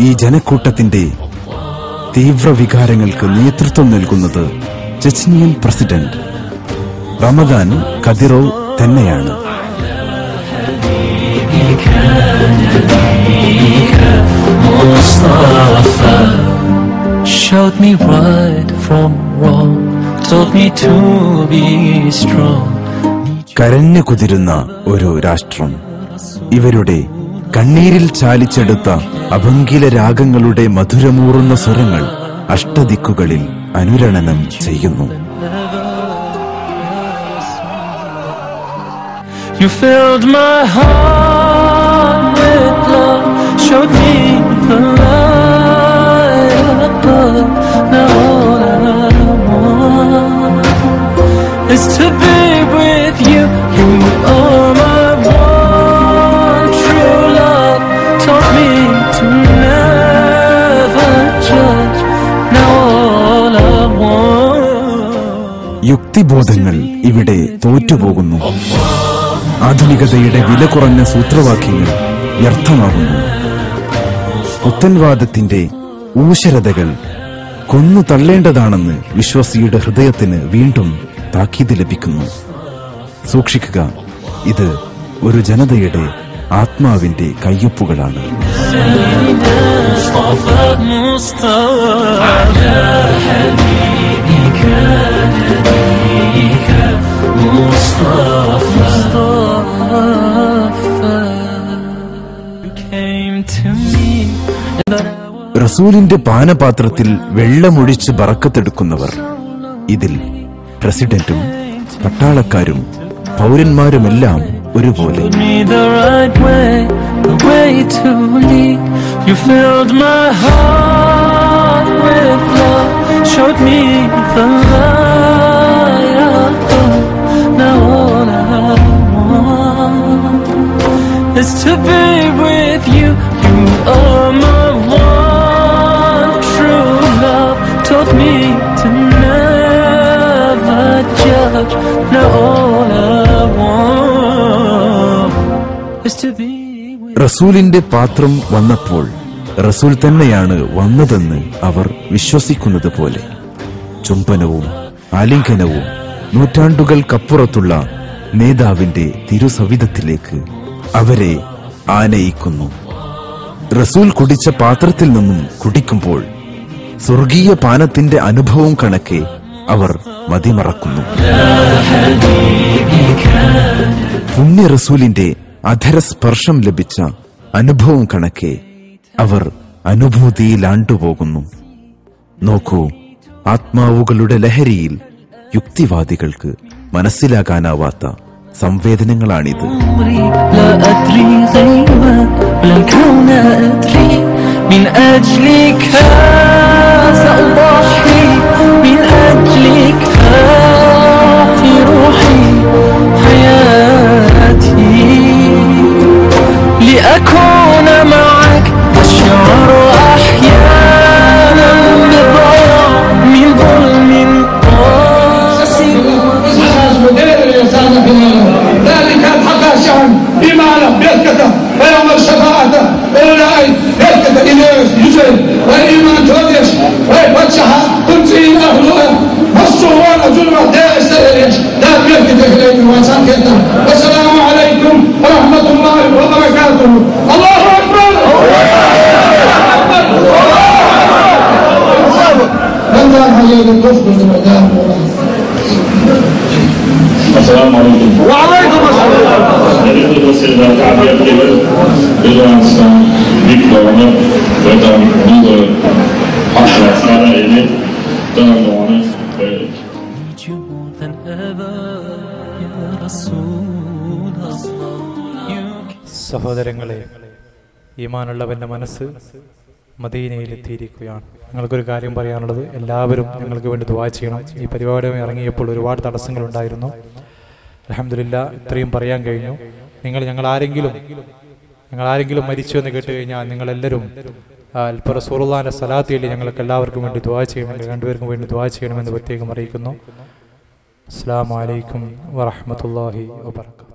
ഈ ജനക്കൂട്ടത്തിന്റെ തീവ്ര വികാരങ്ങൾക്ക് നേതൃത്വം നൽകുന്നത് ചെച്നിയൻ പ്രസിഡന്റ് റമദാൻ കദിറോവ് തന്നെയാണ്. Showed me right from wrong, told me to be strong. കരഞ്ഞു കുതിരുന്ന ഒരു രാഷ്ട്രം. ഇവരുടെ കണ്ണീരിൽ ചാലിച്ചെടുത്ത അഭംഗില രാഗങ്ങളുടെ മധുരമൂറുന്ന സ്വരങ്ങൾ അഷ്ടദിക്കുകളിൽ അനുരണനം ചെയ്യുന്നു. You filled my heart with love, showed me the light above. Now all I want is to be with you. You are my one true love. Taught me to never judge. Now all I want. യുക്തിബോധങ്ങൾ ഇവിടെ തോറ്റുപോകുന്നു. ആധുനികതയുടെ വില കുറഞ്ഞ സൂത്രവാക്യങ്ങൾ വ്യർത്ഥമാകുന്നു. പുത്തൻവാദത്തിന്റെ ഊശരതകൾ കൊന്നു തള്ളേണ്ടതാണെന്ന് വിശ്വാസിയുടെ ഹൃദയത്തിന് വീണ്ടും താക്കീത് ലഭിക്കുന്നു. സൂക്ഷിക്കുക, ഇത് ഒരു ജനതയുടെ ആത്മാവിന്റെ കയ്യൊപ്പുകളാണ്. റസൂലിന്റെ പാനപാത്രത്തിൽ വെള്ളമൊഴിച്ച് ബറക്കത്തെടുക്കുന്നവർ. ഇതിൽ പ്രസിഡന്റും പട്ടാളക്കാരും പൗരന്മാരുമെല്ലാം ഒരുപോലെ. Is to be with റസൂലിന്റെ പാത്രം വന്നപ്പോൾ റസൂൽ തന്നെയാണ് വന്നതെന്ന് അവർ വിശ്വസിക്കുന്നത് പോലെ ചുംബനവും ആലിംഗനവും നൂറ്റാണ്ടുകൾക്കപ്പുറത്തുള്ള നേതാവിന്റെ തിരുസവിധത്തിലേക്ക് അവരെ ആനയിക്കുന്നു. റസൂൽ കുടിച്ച പാത്രത്തിൽ നിന്നും കുടിക്കുമ്പോൾ സ്വർഗീയ പാനത്തിന്റെ അനുഭവം കണക്കെ അവർ മതിമറക്കുന്നു. പുണ്യ റസൂലിന്റെ അധരസ്പർശം ലഭിച്ച അനുഭവം കണക്കെ അവർ അനുഭൂതിയിലാണ്ടുപോകുന്നു. നോക്കൂ, ആത്മാവുകളുടെ ലഹരിയിൽ യുക്തിവാദികൾക്ക് മനസ്സിലാകാനാവാത്ത സംവേദനങ്ങളാണിത്. ذلك الحق شعر بما له يسكت ويوم الشفاعة أولئك يسكت إليه يجري والإيمان توديش ويفتشها تنسي أهلها والصوان ظلمة دائس إليش لا يسكت إليه وسكت. والسلام عليكم ورحمة الله وبركاته. الله أكبر. السلام عليكم. وعليكم السلام. Dari Presiden kami dengan diklarasi tentang Google hasil sekarang ini dengan mana? Need you more than ever, Ya Rasulullah. സഹോദരങ്ങളെ, ഈമാനുള്ളവന്റെ മനസ്സ് മദീനയിലെത്തിയിരിക്കുകയാണ്. ഞങ്ങൾക്കൊരു കാര്യം പറയാനുള്ളത്, എല്ലാവരും ഞങ്ങൾക്ക് വേണ്ടി ദുആ ചെയ്യണം. ഈ പരിപാടിയുമായി ഇറങ്ങിയപ്പോൾ ഒരുപാട് തടസ്സങ്ങളുണ്ടായിരുന്നു. അൽഹംദുലില്ലാ ഇത്രയും പറയാൻ കഴിഞ്ഞു. ഞങ്ങളാരെങ്കിലും മരിച്ചു എന്ന് കേട്ട് കഴിഞ്ഞാൽ നിങ്ങളെല്ലാവരും റസൂലുള്ളാഹിന്റെ സ്വലാത്ത് ചൊല്ലി ഞങ്ങൾക്ക് എല്ലാവർക്കും വേണ്ടി ദുആ ചെയ്യണം, രണ്ടുപേർക്കും വേണ്ടി ദുആ ചെയ്യണമെന്ന് പ്രത്യേകം അറിയിക്കുന്നു. അസ്സലാമു അലൈക്കും വറഹ്മത്തുള്ളാഹി വബറകാതുഹു.